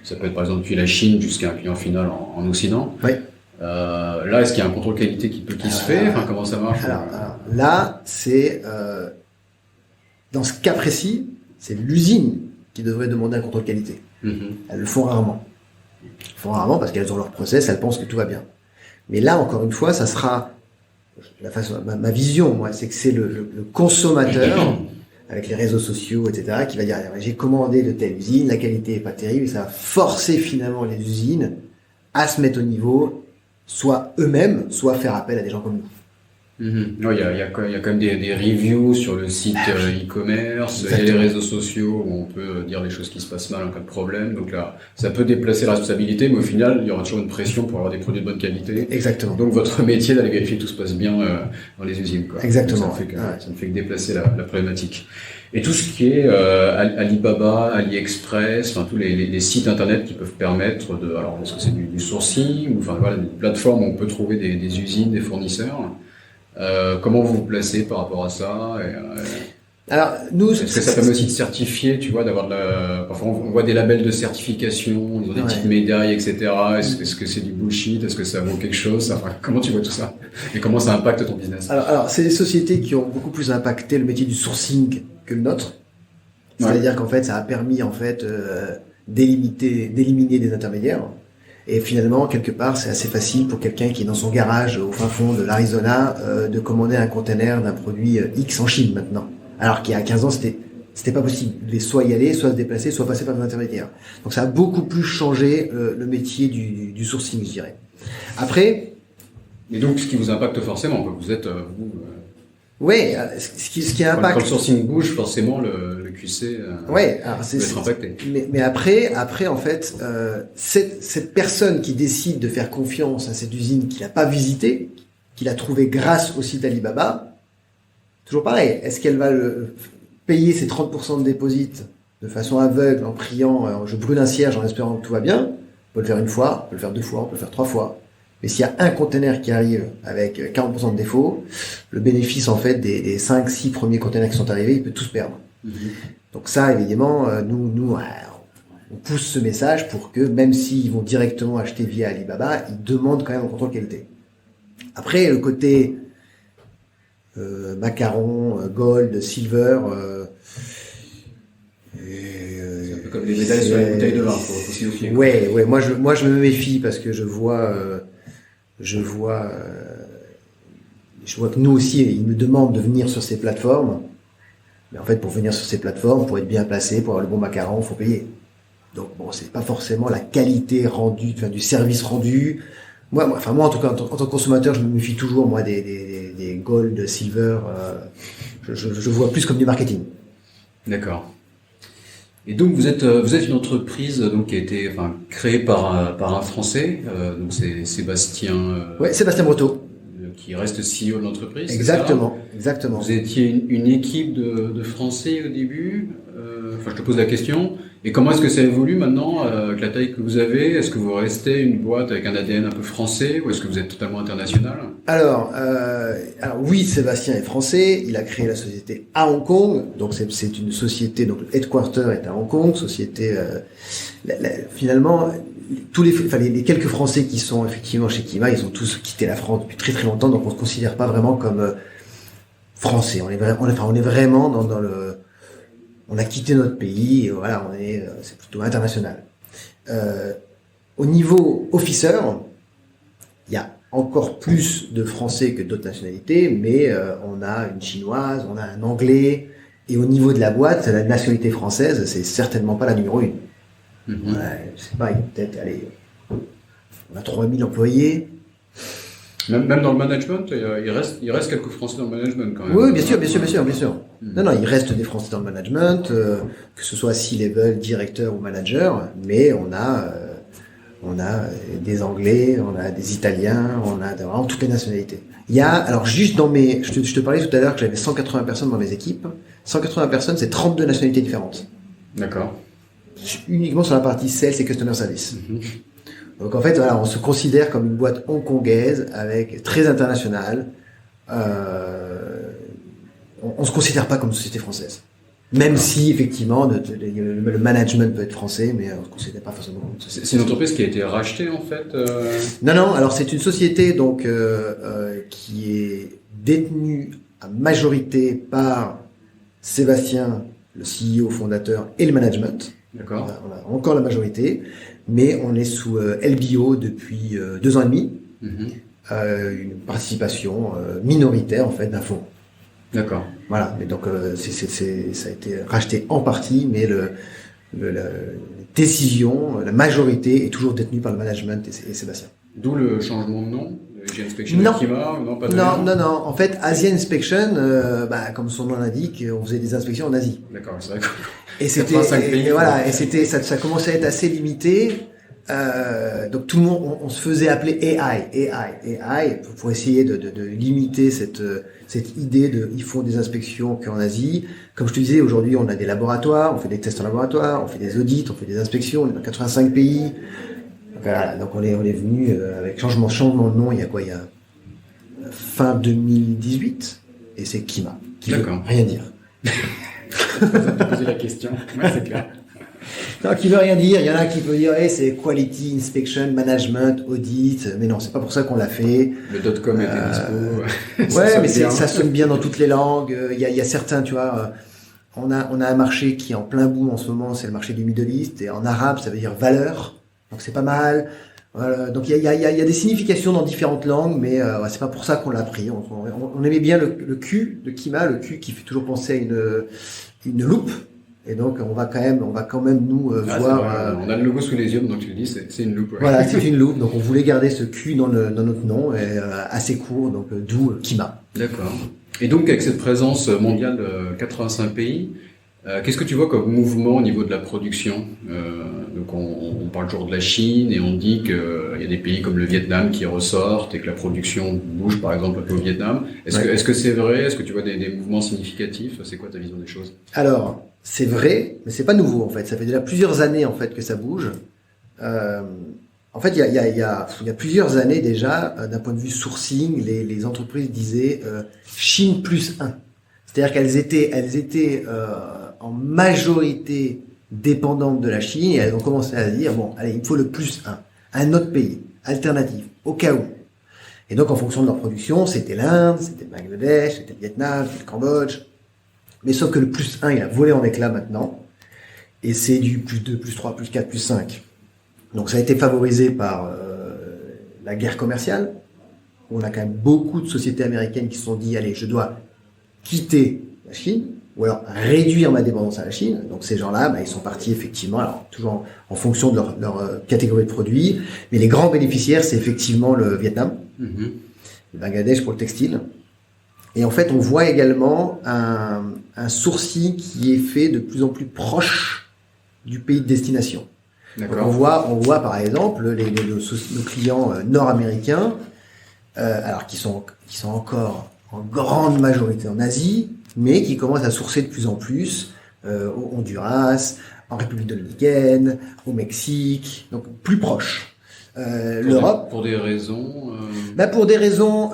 ça peut être par exemple depuis la Chine jusqu'à un client final en Occident. Oui. Là, est-ce qu'il y a un contrôle qualité qui se fait? Enfin, comment ça marche? Alors, là, c'est dans ce cas précis, c'est l'usine qui devrait demander un contrôle qualité. Elles le font rarement. Elles le font rarement parce qu'elles ont leur process, elles pensent que tout va bien. Mais là, encore une fois, ça sera la façon, ma vision, moi, c'est que c'est le consommateur avec les réseaux sociaux, etc., qui va dire j'ai commandé de telle usine, la qualité est pas terrible, et ça va forcer finalement les usines à se mettre au niveau, soit eux-mêmes, soit faire appel à des gens comme nous. Non, il y a quand même des reviews sur le site e-commerce, il y a les réseaux sociaux où on peut dire les choses qui se passent mal en cas de problème. Donc là, ça peut déplacer la responsabilité, mais au final, il y aura toujours une pression pour avoir des produits de bonne qualité. Exactement. Donc votre métier d'aller vérifier que tout se passe bien dans les usines, quoi. Exactement. Donc, ça ne fait que déplacer la problématique. Et tout ce qui est Alibaba, AliExpress, enfin tous les sites internet qui peuvent permettre alors est-ce que c'est du sourcing ou enfin voilà des plateformes où on peut trouver des usines, des fournisseurs. Comment vous vous placez par rapport à ça? Alors, nous, Est-ce que ça permet aussi de certifier, tu vois, d'avoir parfois on voit des labels de certification, ils ont des petites médailles, etc. Est-ce que c'est du bullshit? Est-ce que ça vaut quelque chose? Enfin, comment tu vois tout ça? Et comment ça impacte ton business? Alors, c'est des sociétés qui ont beaucoup plus impacté le métier du sourcing que le nôtre. C'est-à-dire qu'en fait, ça a permis, en fait, d'éliminer des intermédiaires. Et finalement, quelque part, c'est assez facile pour quelqu'un qui est dans son garage au fin fond de l'Arizona de commander un container d'un produit X en Chine maintenant. Alors qu'il y a 15 ans, c'était pas possible. Il devait soit y aller, soit se déplacer, soit passer par des intermédiaires. Donc ça a beaucoup plus changé le métier du sourcing, je dirais. Après... Et donc, ce qui vous impacte forcément, vous êtes... Ouais, ce qui impacte... Quand le sourcing bouge, forcément, le QC ouais, peut être impacté. Mais après, en fait, cette personne qui décide de faire confiance à cette usine qu'il n'a pas visitée, qu'il a trouvée grâce au site Alibaba, toujours pareil, est-ce qu'elle va payer ses 30% de déposit de façon aveugle, en priant, je brûle un cierge en espérant que tout va bien? On peut le faire une fois, on peut le faire 2 fois, on peut le faire 3 fois. Mais s'il y a un container qui arrive avec 40% de défaut, le bénéfice, en fait, des 5-6 premiers containers qui sont arrivés, il peut tous perdre. Donc ça, évidemment, nous, on pousse ce message pour que, même s'ils vont directement acheter via Alibaba, ils demandent quand même un contrôle qualité. Après, le côté macaron, gold, silver... c'est un peu comme les médailles sur les bouteilles de vin, faut s'y méfier. Ouais, moi je me méfie parce que je vois que nous aussi, ils nous demandent de venir sur ces plateformes. Mais en fait, pour venir sur ces plateformes, pour être bien placé, pour avoir le bon macaron, faut payer. Donc bon, c'est pas forcément la qualité rendue, enfin du service rendu. Moi, en tout cas, en tant que consommateur, je me méfie toujours, moi, des gold, silver. Je vois plus comme du marketing. D'accord. Et donc vous êtes une entreprise donc qui a été créée par un Français, donc c'est Sébastien. Ouais, Sébastien Breteau. Qui reste CEO de l'entreprise. Exactement. Vous étiez une équipe de Français au début. Je te pose la question. Et comment est-ce que ça évolue maintenant avec la taille que vous avez? Est-ce que vous restez une boîte avec un ADN un peu français ou est-ce que vous êtes totalement international? Alors oui, Sébastien est français. Il a créé la société à Hong Kong. Donc c'est une société. Donc le headquarter est à Hong Kong. Société. Finalement, les quelques Français qui sont effectivement chez Kima, ils ont tous quitté la France depuis très très longtemps. Donc on se considère pas vraiment comme français. On est vraiment dans le. On a quitté notre pays, et voilà, c'est plutôt international. Au niveau officer, il y a encore plus de Français que d'autres nationalités, mais on a une Chinoise, on a un Anglais, et au niveau de la boîte, la nationalité française, c'est certainement pas la numéro 1. Je sais pas, il y a peut-être, on a 3000 employés. Même dans le management, il reste quelques Français dans le management quand même. Oui, bien sûr. Non, il reste des Français dans le management, que ce soit C-level, directeur ou manager, mais on a des Anglais, on a des Italiens, on a vraiment toutes les nationalités. Il y a, alors juste je te parlais tout à l'heure que j'avais 180 personnes dans mes équipes. 180 personnes, c'est 32 nationalités différentes. D'accord. Uniquement sur la partie sales et customer service. Donc en fait, voilà, on se considère comme une boîte hongkongaise avec très internationale. On se considère pas comme une société française. Même si effectivement le management peut être français, mais on se considère pas forcément comme une société. C'est une entreprise qui a été rachetée en fait. Non. Alors c'est une société donc qui est détenue à majorité par Sébastien, le CEO fondateur et le management. D'accord. On a encore la majorité, mais on est sous LBO depuis 2 ans et demi. Une participation minoritaire en fait d'un fonds. D'accord. Voilà, mais donc ça a été racheté en partie, mais la décision, la majorité est toujours détenue par le management et Sébastien. D'où le changement de nom, Asian Inspection Non. Kima, non pas de Non. En fait, Asian Inspection, comme son nom l'indique, on faisait des inspections en Asie. D'accord, c'est vrai. Et c'était ça commençait à être assez limité. Donc tout le monde, on se faisait appeler AI pour essayer de limiter cette idée de ils font des inspections qu'en Asie. Comme je te disais, aujourd'hui on a des laboratoires, on fait des tests en laboratoire, on fait des audits, on fait des inspections, on est dans 85 pays. Voilà, donc on est venu avec changement de nom il y a fin 2018 et c'est Kima. Qui veut rien dire. de poser la question. Ouais, c'est clair. Non, qui veut rien dire. Il y en a qui peut dire, c'est quality, inspection, management, audit. Mais non, c'est pas pour ça qu'on l'a fait. Le .com était dispo. Ouais, mais ça sonne bien dans toutes les langues. Il y a certains, tu vois, on a un marché qui est en plein boom en ce moment, c'est le marché du Middle East. Et en arabe, ça veut dire valeur. Donc c'est pas mal. Voilà. Donc il y a des significations dans différentes langues, mais c'est pas pour ça qu'on l'a pris. On aimait bien le Q de Kima, le Q qui fait toujours penser à une loupe. Et donc on va quand même nous voir. On a le logo sous les yeux, donc tu le dis, c'est une loupe. Ouais. Voilà, c'est une loupe. Donc on voulait garder ce Q dans notre nom, et assez court, donc d'où Kima. D'accord. Et donc avec cette présence mondiale de 85 pays, qu'est-ce que tu vois comme mouvement au niveau de la production? Donc on parle toujours de la Chine et on dit qu'il y a des pays comme le Vietnam qui ressortent et que la production bouge par exemple un peu au Vietnam. Est-ce que c'est vrai? Est-ce que tu vois des mouvements significatif? C'est quoi ta vision des choses? Alors, c'est vrai, mais c'est pas nouveau en fait. Ça fait déjà plusieurs années en fait que ça bouge. En fait, il y a plusieurs années déjà, d'un point de vue sourcing, les entreprises disaient Chine plus 1. C'est-à-dire qu'elles étaient en majorité dépendantes de la Chine et elles ont commencé à dire bon, allez, il faut le plus 1, un autre pays, alternative, au cas où. Et donc, en fonction de leur production, c'était l'Inde, c'était le Bangladesh, c'était le Vietnam, c'était le Cambodge. Mais sauf que le plus 1, il a volé en éclats maintenant. Et c'est du plus 2, plus 3, plus 4, plus 5. Donc ça a été favorisé par la guerre commerciale. On a quand même beaucoup de sociétés américaines qui se sont dit, allez, je dois quitter la Chine, ou alors réduire ma dépendance à la Chine. Donc ces gens-là, ils sont partis effectivement, alors toujours en fonction de leur catégorie de produits. Mais les grands bénéficiaires, c'est effectivement le Vietnam, le Bangladesh pour le textile. Et en fait, on voit également un sourcing qui est fait de plus en plus proche du pays de destination. Donc on voit par exemple nos clients nord-américains, alors qui sont encore en grande majorité en Asie, mais qui commencent à sourcer de plus en plus au Honduras, en République dominicaine, au Mexique, donc plus proche. L'Europe. Pour des raisons. Pour des raisons,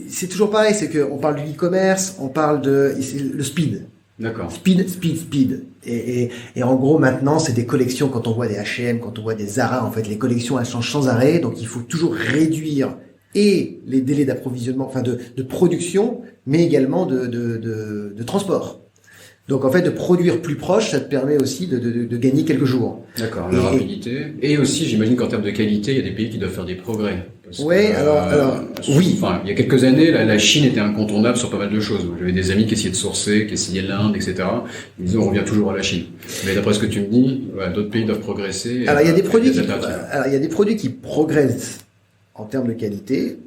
c'est toujours pareil, c'est que on parle du e-commerce, on parle le speed. D'accord. Speed. Et en gros, maintenant, c'est des collections, quand on voit des H&M, quand on voit des Zara, en fait, les collections, elles changent sans arrêt, donc il faut toujours réduire et les délais d'approvisionnement, enfin, de production, mais également de transport. Donc, en fait, de produire plus proche, ça te permet aussi de gagner quelques jours. D'accord, la rapidité. Et aussi, j'imagine qu'en termes de qualité, il y a des pays qui doivent faire des progrès. Oui, oui. Enfin, il y a quelques années, la Chine était incontournable sur pas mal de choses. J'avais des amis qui essayaient de sourcer, qui essayaient l'Inde, etc. Ils disaient, on revient toujours à la Chine. Mais d'après ce que tu me dis, d'autres pays doivent progresser. Alors, il y a des produits qui progressent en termes de qualité,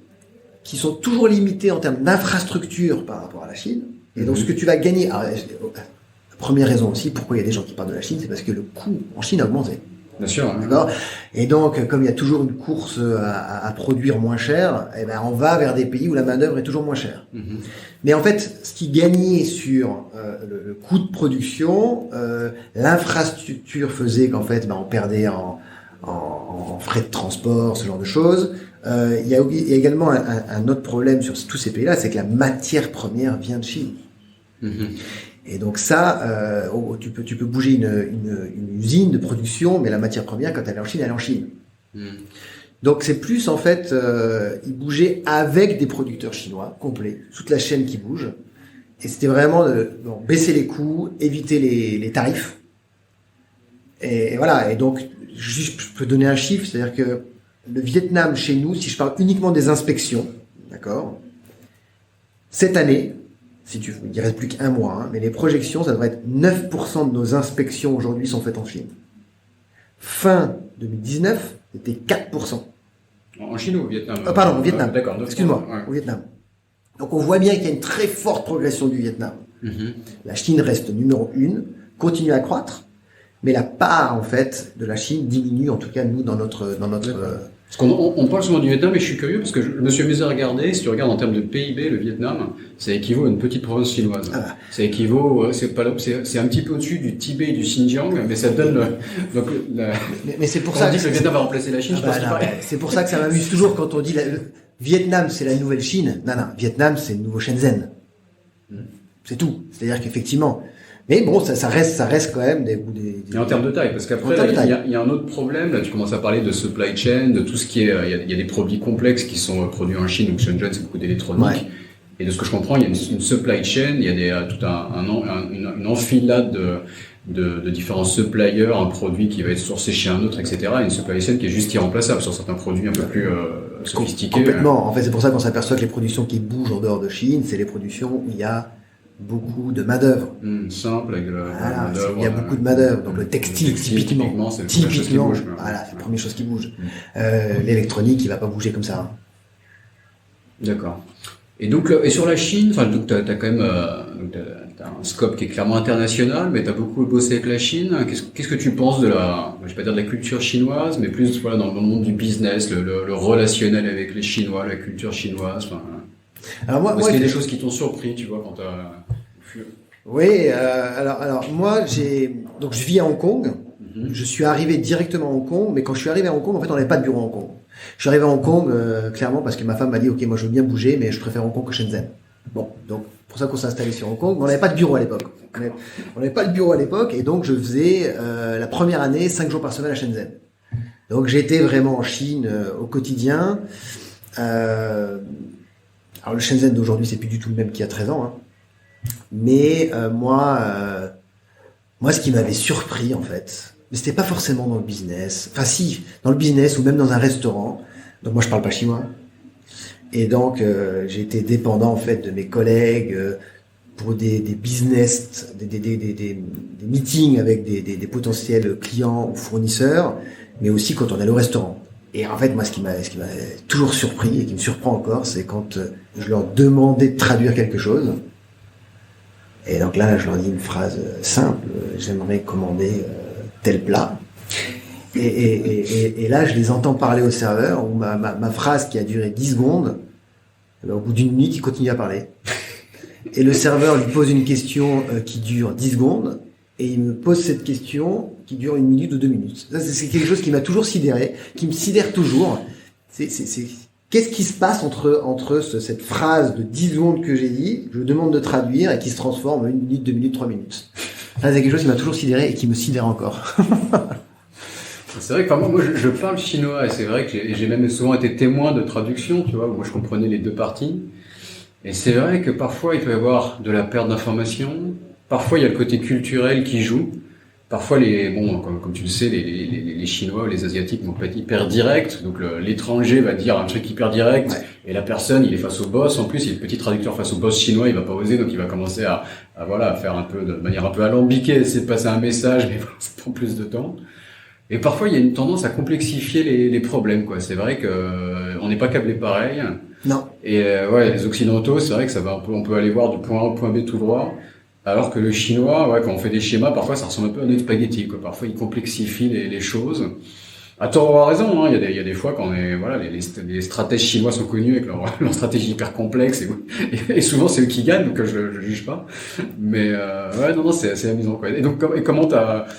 qui sont toujours limités en termes d'infrastructure par rapport à la Chine. Et donc, ce que tu vas gagner, la première raison aussi, pourquoi il y a des gens qui partent de la Chine, c'est parce que le coût en Chine a augmenté. Bien sûr. D'accord. Et donc, comme il y a toujours une course à produire moins cher, on va vers des pays où la main-d'œuvre est toujours moins chère. Mais en fait, ce qui gagnait sur le coût de production, l'infrastructure faisait qu'en fait, on perdait en frais de transport, ce genre de choses. Il y a également un autre problème sur tous ces pays-là, c'est que la matière première vient de Chine. Et donc ça, tu peux bouger une usine de production, mais la matière première, quand elle est en Chine, Donc c'est plus en fait, ils bougeaient avec des producteurs chinois complets, toute la chaîne qui bouge. Et c'était vraiment baisser les coûts, éviter les tarifs. Et voilà. Et donc, juste, je peux donner un chiffre, c'est-à-dire que le Vietnam, chez nous, si je parle uniquement des inspections, d'accord, cette année, il reste plus qu'un mois, mais les projections, ça devrait être 9% de nos inspections aujourd'hui sont faites en Chine. Fin 2019, c'était 4%. En Chine ou au Vietnam? Pardon, au Vietnam. D'accord. Excuse-moi, ouais. Au Vietnam. Donc on voit bien qu'il y a une très forte progression du Vietnam. La Chine reste numéro 1, continue à croître, mais la part en fait de la Chine diminue, en tout cas nous dans notre. Parce qu'on parle souvent du Vietnam, et je suis curieux parce que je me suis amusé à regarder. Si tu regardes en termes de PIB, le Vietnam, ça équivaut à une petite province chinoise. Ça équivaut, c'est un petit peu au-dessus du Tibet et du Xinjiang, mais ça donne mais c'est pour ça on dit que le Vietnam va remplacer la Chine. C'est pour ça que ça m'amuse toujours quand on dit Vietnam c'est la nouvelle Chine. Non, Vietnam c'est le nouveau Shenzhen. C'est tout. C'est-à-dire qu'effectivement, mais bon, ça reste quand même des. Et en termes de taille, parce qu'après, il y a un autre problème. Là, tu commences à parler de supply chain, de tout ce qui est, il y a des produits complexes qui sont produits en Chine. Donc Shenzhen, c'est beaucoup d'électronique. Ouais. Et de ce que je comprends, il y a une supply chain, il y a tout une enfilade de différents suppliers, un produit qui va être sourcé chez un autre, etc. Et une supply chain qui est juste irremplaçable sur certains produits un peu plus sophistiqués. Complètement. En fait, c'est pour ça qu'on s'aperçoit que les productions qui bougent en dehors de Chine, c'est les productions où il y a beaucoup de main-d'œuvre. Simple, avec de la main-d'œuvre. Il y a beaucoup de main-d'œuvre. Donc le textile, typiquement. C'est la première chose qui bouge. Voilà, c'est la première chose qui bouge. L'électronique, il va pas bouger comme ça. D'accord. Et donc, et sur la Chine, enfin, donc t'as quand même, t'as un scope qui est clairement international, mais t'as beaucoup bossé avec la Chine. Qu'est-ce que tu penses de je vais pas dire de la culture chinoise, mais plus, voilà, dans le monde du business, le relationnel avec les Chinois, la culture chinoise, enfin. Alors est-ce qu'il y a des choses qui t'ont surpris, tu vois, quand t'as... Oui, alors moi, donc je vis à Hong Kong. Je suis arrivé directement à Hong Kong, mais quand je suis arrivé à Hong Kong, en fait, on n'avait pas de bureau à Hong Kong. Je suis arrivé à Hong Kong, clairement, parce que ma femme m'a dit, OK, moi, je veux bien bouger, mais je préfère Hong Kong que Shenzhen. Bon, donc, pour ça qu'on s'est installé sur Hong Kong, mais on n'avait pas de bureau à l'époque. On n'avait pas de bureau à l'époque, et donc, je faisais, la première année, 5 jours par semaine à Shenzhen. Donc, j'étais vraiment en Chine, au quotidien. Alors, le Shenzhen d'aujourd'hui, c'est plus du tout le même qu'il y a 13 ans, hein. Mais, moi, ce qui m'avait surpris, en fait, mais c'était pas forcément dans le business. Enfin si, dans le business ou même dans un restaurant. Donc moi je parle pas chinois. Et donc j'ai été dépendant en fait de mes collègues pour des business, des meetings avec des potentiels clients ou fournisseurs, mais aussi quand on allait au restaurant. Et en fait moi ce qui m'a toujours surpris et qui me surprend encore, c'est quand je leur demandais de traduire quelque chose. Et donc là je leur dis une phrase simple, j'aimerais commander tel plat. Et là, je les entends parler au serveur, où ma phrase qui a duré 10 secondes, au bout d'une minute, il continue à parler. Et le serveur lui pose une question qui dure 10 secondes, et il me pose cette question qui dure 1 minute ou 2 minutes. Ça, c'est quelque chose qui m'a toujours sidéré, qui me sidère toujours. Qu'est-ce qui se passe entre cette phrase de 10 secondes que j'ai dit, je demande de traduire, et qui se transforme en 1 minute, 2 minutes, 3 minutes. Ça, c'est quelque chose qui m'a toujours sidéré et qui me sidère encore. C'est vrai que moi je parle chinois et c'est vrai que j'ai même souvent été témoin de traduction, tu vois, où moi je comprenais les deux parties. Et c'est vrai que parfois il peut y avoir de la perte d'informations, parfois il y a le côté culturel qui joue, parfois comme tu le sais, les Chinois ou les Asiatiques vont pas être hyper directs, donc l'étranger va dire un truc hyper direct, ouais. Et la personne, il est face au boss, en plus il est le petit traducteur face au boss chinois, il va pas oser, donc il va commencer à faire un peu de manière un peu alambiquée, essayer de passer un message, mais ça prend plus de temps. Et parfois il y a une tendance à complexifier les problèmes, quoi. C'est vrai que on n'est pas câblé pareil. Non. Et les occidentaux, c'est vrai que ça va on peut aller voir du point A au point B tout droit. Alors que le chinois, quand on fait des schémas, parfois ça ressemble un peu à notre spaghetti, quoi. Parfois il complexifie les choses. À tort ou à raison, hein. Il y a des fois quand les stratèges chinois sont connus avec leur stratégie hyper complexe et souvent c'est eux qui gagnent, donc je juge pas. Mais non, c'est assez amusant, quoi. Et donc comment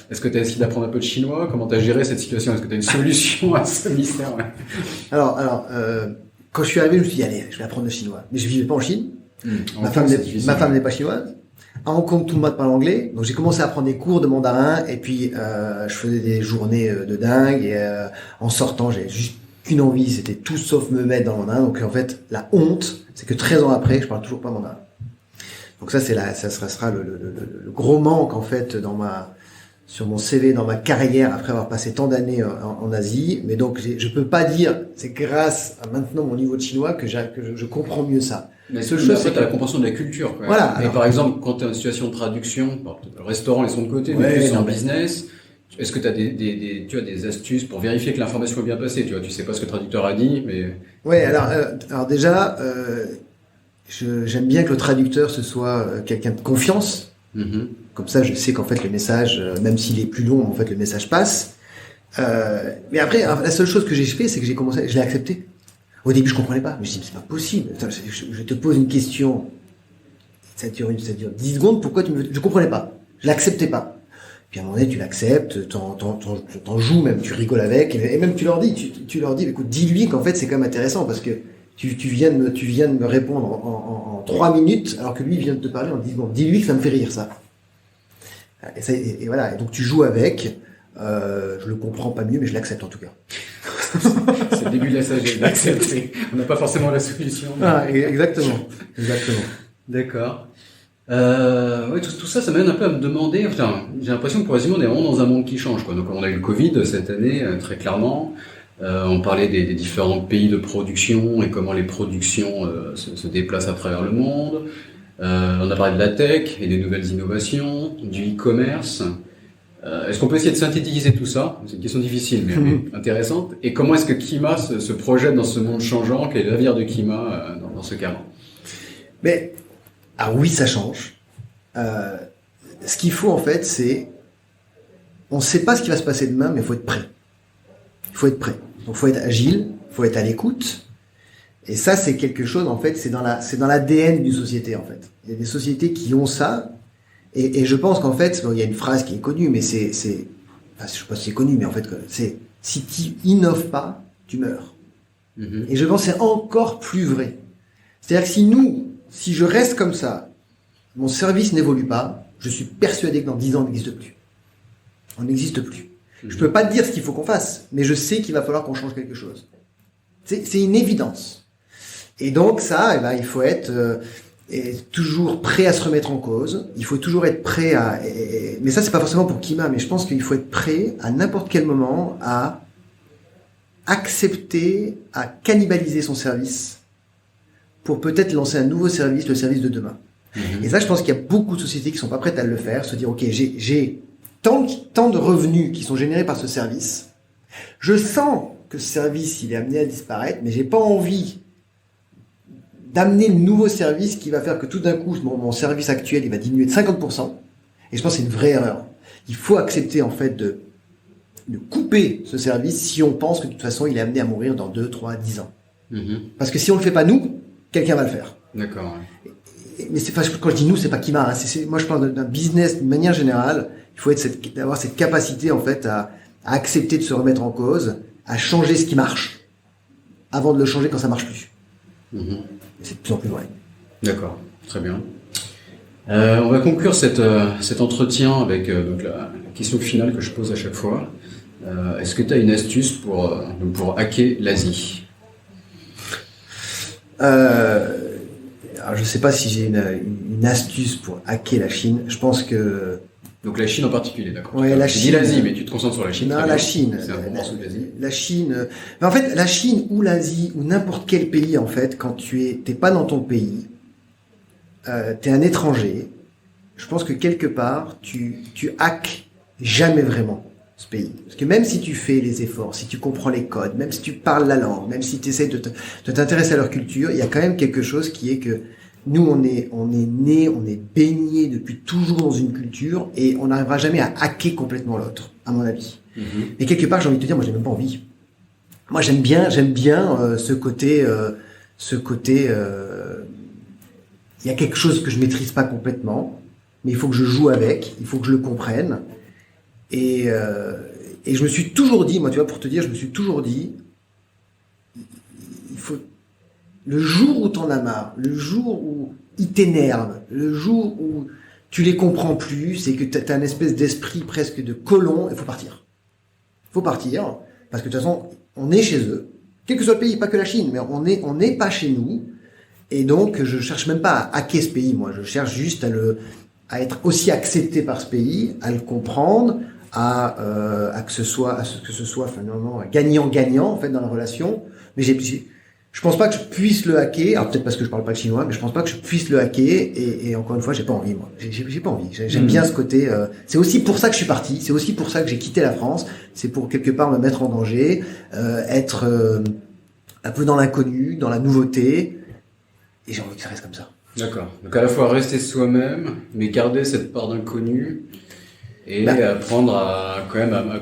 est-ce que t'as essayé d'apprendre un peu de chinois? Comment t'as géré cette situation? Est-ce que t'as une solution à ce mystère? Ouais. Alors, quand je suis arrivé, je me suis dit allez, je vais apprendre le chinois. Mais je vivais pas en Chine. Ma femme n'est pas chinoise. À Hong Kong, tout le monde parle anglais, donc j'ai commencé à prendre des cours de mandarin, et puis je faisais des journées de dingue, et en sortant, j'avais juste qu'une envie, c'était tout sauf me mettre dans le mandarin. Donc en fait, la honte, c'est que 13 ans après, je parle toujours pas mandarin. Donc ça sera le gros manque en fait sur mon CV, dans ma carrière, après avoir passé tant d'années en Asie. Mais donc je peux pas dire, c'est grâce à maintenant mon niveau de chinois que je comprends mieux ça. Mais seule chose, c'est que la compréhension de la culture, quoi. Voilà. Et par exemple, quand tu es en situation de traduction, le restaurant ils sont de côté, mais plus en business, est-ce que tu as des astuces pour vérifier que l'information est bien passée? Tu vois, tu sais pas ce que le traducteur a dit, mais... Ouais, alors déjà, j'aime bien que le traducteur ce soit quelqu'un de confiance. Mm-hmm. Comme ça, je sais qu'en fait le message, même s'il est plus long, en fait le message passe. Mais après, la seule chose que j'ai fait, c'est que je l'ai accepté. Au début, je comprenais pas. Je me suis dit, c'est pas possible. Attends, je te pose une question. Ça dure 10 secondes. Pourquoi je comprenais pas. Je l'acceptais pas. Puis à un moment donné, tu l'acceptes, t'en joues même, tu rigoles avec, et même tu leur dis, écoute, dis-lui qu'en fait, c'est quand même intéressant parce que viens de me répondre en 3 minutes, alors que lui vient de te parler en 10 secondes. Dis-lui que ça me fait rire, ça. Et voilà. Et donc, tu joues avec. Je le comprends pas mieux, mais je l'accepte en tout cas. C'est le début de la sagesse d'accepter. On n'a pas forcément la solution. Mais... Ah, exactement. D'accord. Oui, tout ça, ça m'amène un peu à me demander. Enfin, j'ai l'impression que pour résumer, on est vraiment dans un monde qui change, quoi. Donc, on a eu le Covid cette année, très clairement. On parlait des différents pays de production et comment les productions se déplacent à travers le monde. On a parlé de la tech et des nouvelles innovations, du e-commerce. Est-ce qu'on peut essayer de synthétiser tout ça? C'est une question difficile, mais intéressante. Et comment est-ce que Kima se projette dans ce monde changeant? Quel est l'avenir de Kima dans ce cadre? Mais, oui, ça change. Ce qu'il faut, en fait, c'est... On ne sait pas ce qui va se passer demain, mais il faut être prêt. Il faut être prêt. Donc, il faut être agile, il faut être à l'écoute. Et ça, c'est quelque chose, en fait, c'est dans l'ADN d'une société, en fait. Il y a des sociétés qui ont ça. Et je pense qu'en fait, il y a une phrase qui est connue, mais enfin, je sais pas si c'est connu, mais en fait, c'est, si tu innoves pas, tu meurs. Mm-hmm. Et je pense que c'est encore plus vrai. C'est-à-dire que si je reste comme ça, mon service n'évolue pas, je suis persuadé que dans 10 ans, on n'existe plus. On n'existe plus. Mm-hmm. Je peux pas te dire ce qu'il faut qu'on fasse, mais je sais qu'il va falloir qu'on change quelque chose. C'est une évidence. Et donc ça, il faut être toujours prêt à se remettre en cause. Il faut toujours être prêt à... mais ça, c'est pas forcément pour Kima, mais je pense qu'il faut être prêt à n'importe quel moment à accepter, à cannibaliser son service pour peut-être lancer un nouveau service, le service de demain. Mmh. Et ça, je pense qu'il y a beaucoup de sociétés qui sont pas prêtes à le faire, se dire, OK, j'ai tant de revenus qui sont générés par ce service. Je sens que ce service, il est amené à disparaître, mais j'ai pas envie d'amener le nouveau service qui va faire que tout d'un coup, mon service actuel, il va diminuer de 50%. Et je pense que c'est une vraie erreur. Il faut accepter, en fait, de couper ce service si on pense que de toute façon, il est amené à mourir dans 2, 3, 10 ans. Mm-hmm. Parce que si on le fait pas nous, quelqu'un va le faire. D'accord. Ouais. Mais quand je dis nous, c'est pas Kima, hein, moi je parle d'un business d'une manière générale. Il faut avoir cette capacité, en fait, à accepter de se remettre en cause, à changer ce qui marche, avant de le changer quand ça marche plus. Mm-hmm. C'est de plus en plus vrai. D'accord, très bien. On va conclure cet entretien avec donc la question finale que je pose à chaque fois. Est-ce que tu as une astuce pour hacker l'Asie? Alors je sais pas si j'ai une astuce pour hacker la Chine. Je pense que... Donc la Chine en particulier, d'accord. Ouais, la Chine. Tu dis l'Asie, mais tu te concentres sur la Chine. Non, la Chine. C'est un bon morceau de l'Asie. La Chine. Mais en fait, la Chine ou l'Asie ou n'importe quel pays, en fait, quand t'es pas dans ton pays, t'es un étranger. Je pense que quelque part, tu hackes jamais vraiment ce pays. Parce que même si tu fais les efforts, si tu comprends les codes, même si tu parles la langue, même si tu essaies de t'intéresser à leur culture, il y a quand même quelque chose qui est que nous, on est né, on est baigné depuis toujours dans une culture et on n'arrivera jamais à hacker complètement l'autre, à mon avis. Mm-hmm. Mais quelque part, j'ai envie de te dire, moi, j'ai même pas envie. Moi, j'aime bien ce côté. Il y a quelque chose que je maîtrise pas complètement, mais il faut que je joue avec, il faut que je le comprenne. Et je me suis toujours dit, moi, tu vois, pour te dire, je me suis toujours dit, il faut. Le jour où t'en as marre, le jour où ils t'énervent, le jour où tu les comprends plus, c'est que t'as une espèce d'esprit presque de colon, il faut partir. Il faut partir, parce que de toute façon, on est chez eux. Quel que soit le pays, pas que la Chine, mais on n'est pas chez nous. Et donc, je cherche même pas à hacker ce pays, moi. Je cherche juste à être aussi accepté par ce pays, à le comprendre, à que ce soit finalement gagnant-gagnant, en fait, dans la relation. Mais je pense pas que je puisse le hacker, alors peut-être parce que je parle pas le chinois, mais je pense pas que je puisse le hacker, et encore une fois, j'ai pas envie, moi. J'ai pas envie. J'aime bien ce côté, c'est aussi pour ça que je suis parti, c'est aussi pour ça que j'ai quitté la France, c'est pour quelque part me mettre en danger, être un peu dans l'inconnu, dans la nouveauté, et j'ai envie que ça reste comme ça. D'accord. Donc à la fois rester soi-même, mais garder cette part d'inconnu, et apprendre à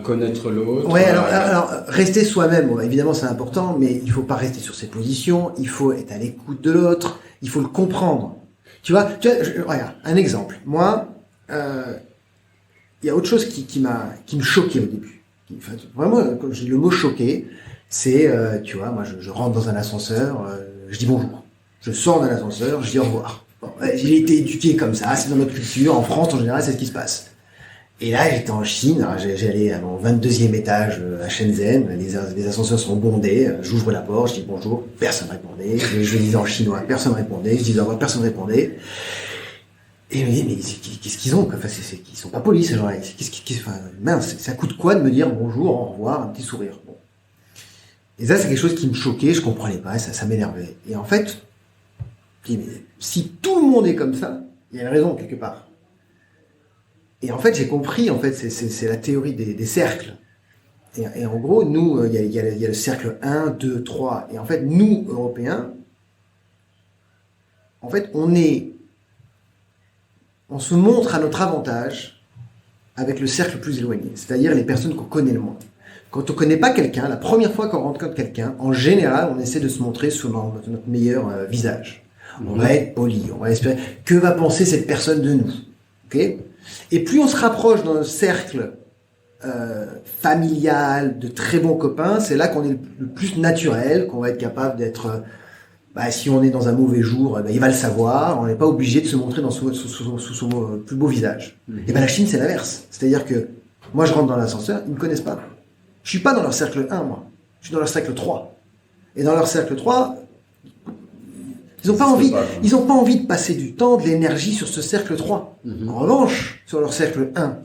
connaître l'autre. Ouais, alors rester soi-même, bon, évidemment c'est important, mais il faut pas rester sur ses positions, il faut être à l'écoute de l'autre, il faut le comprendre. Tu vois, regarde, un exemple. Moi, il y a autre chose qui me choquait au début. Vraiment, quand je dis le mot choqué, c'est, tu vois, moi je rentre dans un ascenseur, je dis bonjour. Je sors d'un ascenseur, je dis au revoir. Bon, j'ai été éduqué comme ça, c'est dans notre culture. En France, en général, c'est ce qui se passe. Et là, j'étais en Chine, j'allais à mon 22e étage à Shenzhen, les ascenseurs sont bondés, j'ouvre la porte, je dis bonjour, personne répondait, je disais en chinois, personne répondait, je disais au revoir, personne répondait. Et il me dit, mais qu'est-ce qu'ils ont, quoi? Enfin, ils sont pas polis, ces gens-là. Mince, ça coûte quoi de me dire bonjour, au revoir, un petit sourire? Bon. Et ça, c'est quelque chose qui me choquait, je comprenais pas, ça m'énervait. Et en fait, je dis, mais si tout le monde est comme ça, il y a une raison quelque part. Et en fait, j'ai compris, en fait, c'est la théorie des cercles. Et en gros, nous, il y a le cercle 1, 2, 3. Et en fait, nous, Européens, en fait, on se montre à notre avantage avec le cercle le plus éloigné. C'est-à-dire les personnes qu'on connaît le moins. Quand on connaît pas quelqu'un, la première fois qu'on rencontre quelqu'un, en général, on essaie de se montrer sur notre meilleur visage. On va être poli, on va espérer. Que va penser cette personne de nous? Ok? Et plus on se rapproche dans le cercle familial, de très bons copains, c'est là qu'on est le plus naturel, qu'on va être capable d'être... si on est dans un mauvais jour, il va le savoir, on n'est pas obligé de se montrer sous son plus beau visage. Et la Chine, c'est l'inverse. C'est-à-dire que moi, je rentre dans l'ascenseur, ils ne me connaissent pas. Je suis pas dans leur cercle 1, moi. Je suis dans leur cercle 3. Et dans leur cercle 3... Ils n'ont pas envie de passer du temps, de l'énergie sur ce cercle 3. En revanche, sur leur cercle 1,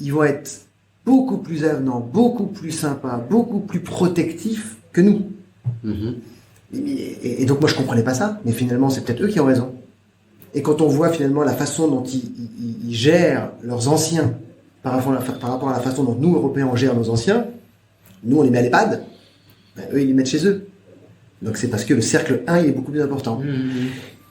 ils vont être beaucoup plus avenants, beaucoup plus sympas, beaucoup plus protectifs que nous. Et donc moi je comprenais pas ça, mais finalement c'est peut-être eux qui ont raison. Et quand on voit finalement la façon dont ils gèrent leurs anciens par rapport à la façon dont nous, Européens, on gère nos anciens, nous on les met à l'EHPAD, eux ils les mettent chez eux. Donc c'est parce que le cercle 1 il est beaucoup plus important.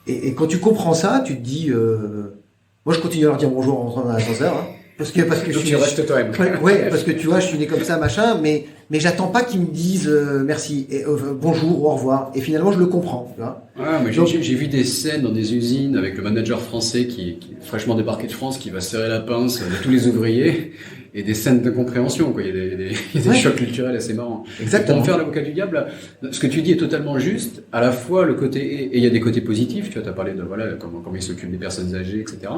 Et quand tu comprends ça, tu te dis... moi je continue à leur dire bonjour en rentrant dans l'ascenseur, hein, parce que tu restes toi-même. Ouais, parce que tu vois, je suis né comme ça, machin, mais j'attends pas qu'ils me disent merci, et, bonjour, au revoir. Et finalement, je le comprends. Tu vois. Mais j'ai vu des scènes dans des usines avec le manager français qui est fraîchement débarqué de France, qui va serrer la pince de tous les ouvriers, et des scènes de compréhension, quoi. Il y a des chocs culturels assez marrants. Exactement. Pour me faire l'avocat du diable, ce que tu dis est totalement juste. À la fois le côté, et il y a des côtés positifs, tu vois, t'as parlé de comment ils s'occupent des personnes âgées, etc.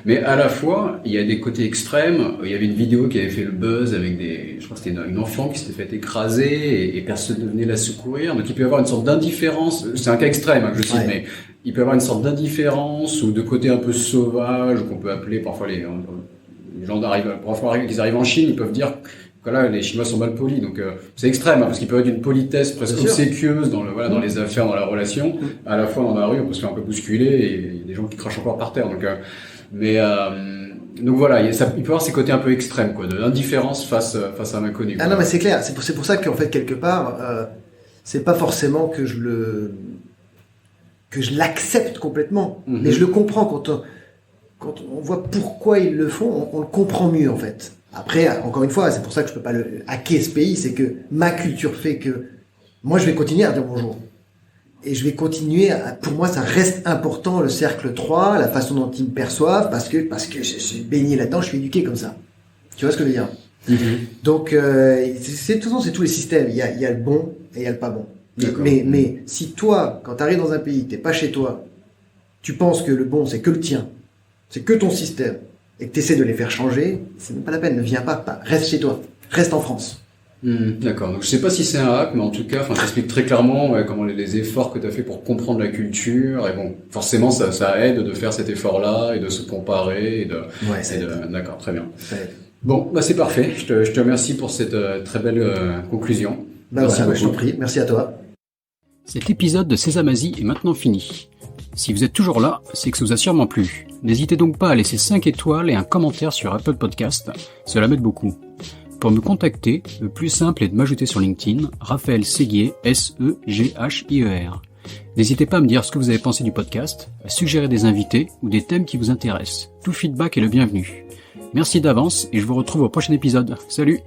Mais à la fois, il y a des côtés extrêmes. Il y avait une vidéo qui avait fait le buzz avec je crois que c'était une enfant qui s'était fait écraser et personne ne venait la secourir. Donc il peut y avoir une sorte d'indifférence. C'est un cas extrême, que je cite, mais il peut y avoir une sorte d'indifférence ou de côté un peu sauvage qu'on peut appeler parfois les gens qu'ils arrivent en Chine, ils peuvent dire que là les Chinois sont mal polis. Donc c'est extrême, parce qu'ils peuvent être d'une politesse presque obséquieuse dans les affaires, dans la relation, à la fois dans la rue on peut se faire un peu bousculer et il y a des gens qui crachent encore par terre. Donc voilà, il peut y avoir ces côtés un peu extrêmes, quoi, de l'indifférence face à l'inconnu. Ah non, mais c'est clair. C'est pour ça qu'en fait quelque part, c'est pas forcément que je l'accepte complètement, mais je le comprends quand on voit pourquoi ils le font, on le comprend mieux en fait. Après, encore une fois, c'est pour ça que je peux pas le hacker ce pays, c'est que ma culture fait que moi je vais continuer à dire bonjour. Et je vais continuer pour moi ça reste important le cercle 3, la façon dont ils me perçoivent, parce que je suis baigné là-dedans, je suis éduqué comme ça. Tu vois ce que je veux dire? Donc, de toute façon, c'est tous les systèmes. Il y a le bon et il y a le pas bon. Mais si toi, quand tu arrives dans un pays, t'es pas chez toi, tu penses que le bon c'est que le tien, c'est que ton système, et que tu essaies de les faire changer, c'est même pas la peine, ne viens pas, reste chez toi, reste en France. D'accord, donc je sais pas si c'est un hack, mais en tout cas, t'expliques très clairement comment les efforts que tu as fait pour comprendre la culture, et bon, forcément ça aide de faire cet effort-là, et de se comparer, d'accord, très bien. Ouais. Bon, c'est parfait, je te remercie pour cette très belle conclusion. Merci beaucoup. Je t'en prie, merci à toi. Cet épisode de Sésamazie est maintenant fini. Si vous êtes toujours là, c'est que ça vous a sûrement plu. N'hésitez donc pas à laisser 5 étoiles et un commentaire sur Apple Podcast, cela m'aide beaucoup. Pour me contacter, le plus simple est de m'ajouter sur LinkedIn, Raphaël Séguier, S-E-G-H-I-E-R. N'hésitez pas à me dire ce que vous avez pensé du podcast, à suggérer des invités ou des thèmes qui vous intéressent. Tout feedback est le bienvenu. Merci d'avance et je vous retrouve au prochain épisode. Salut!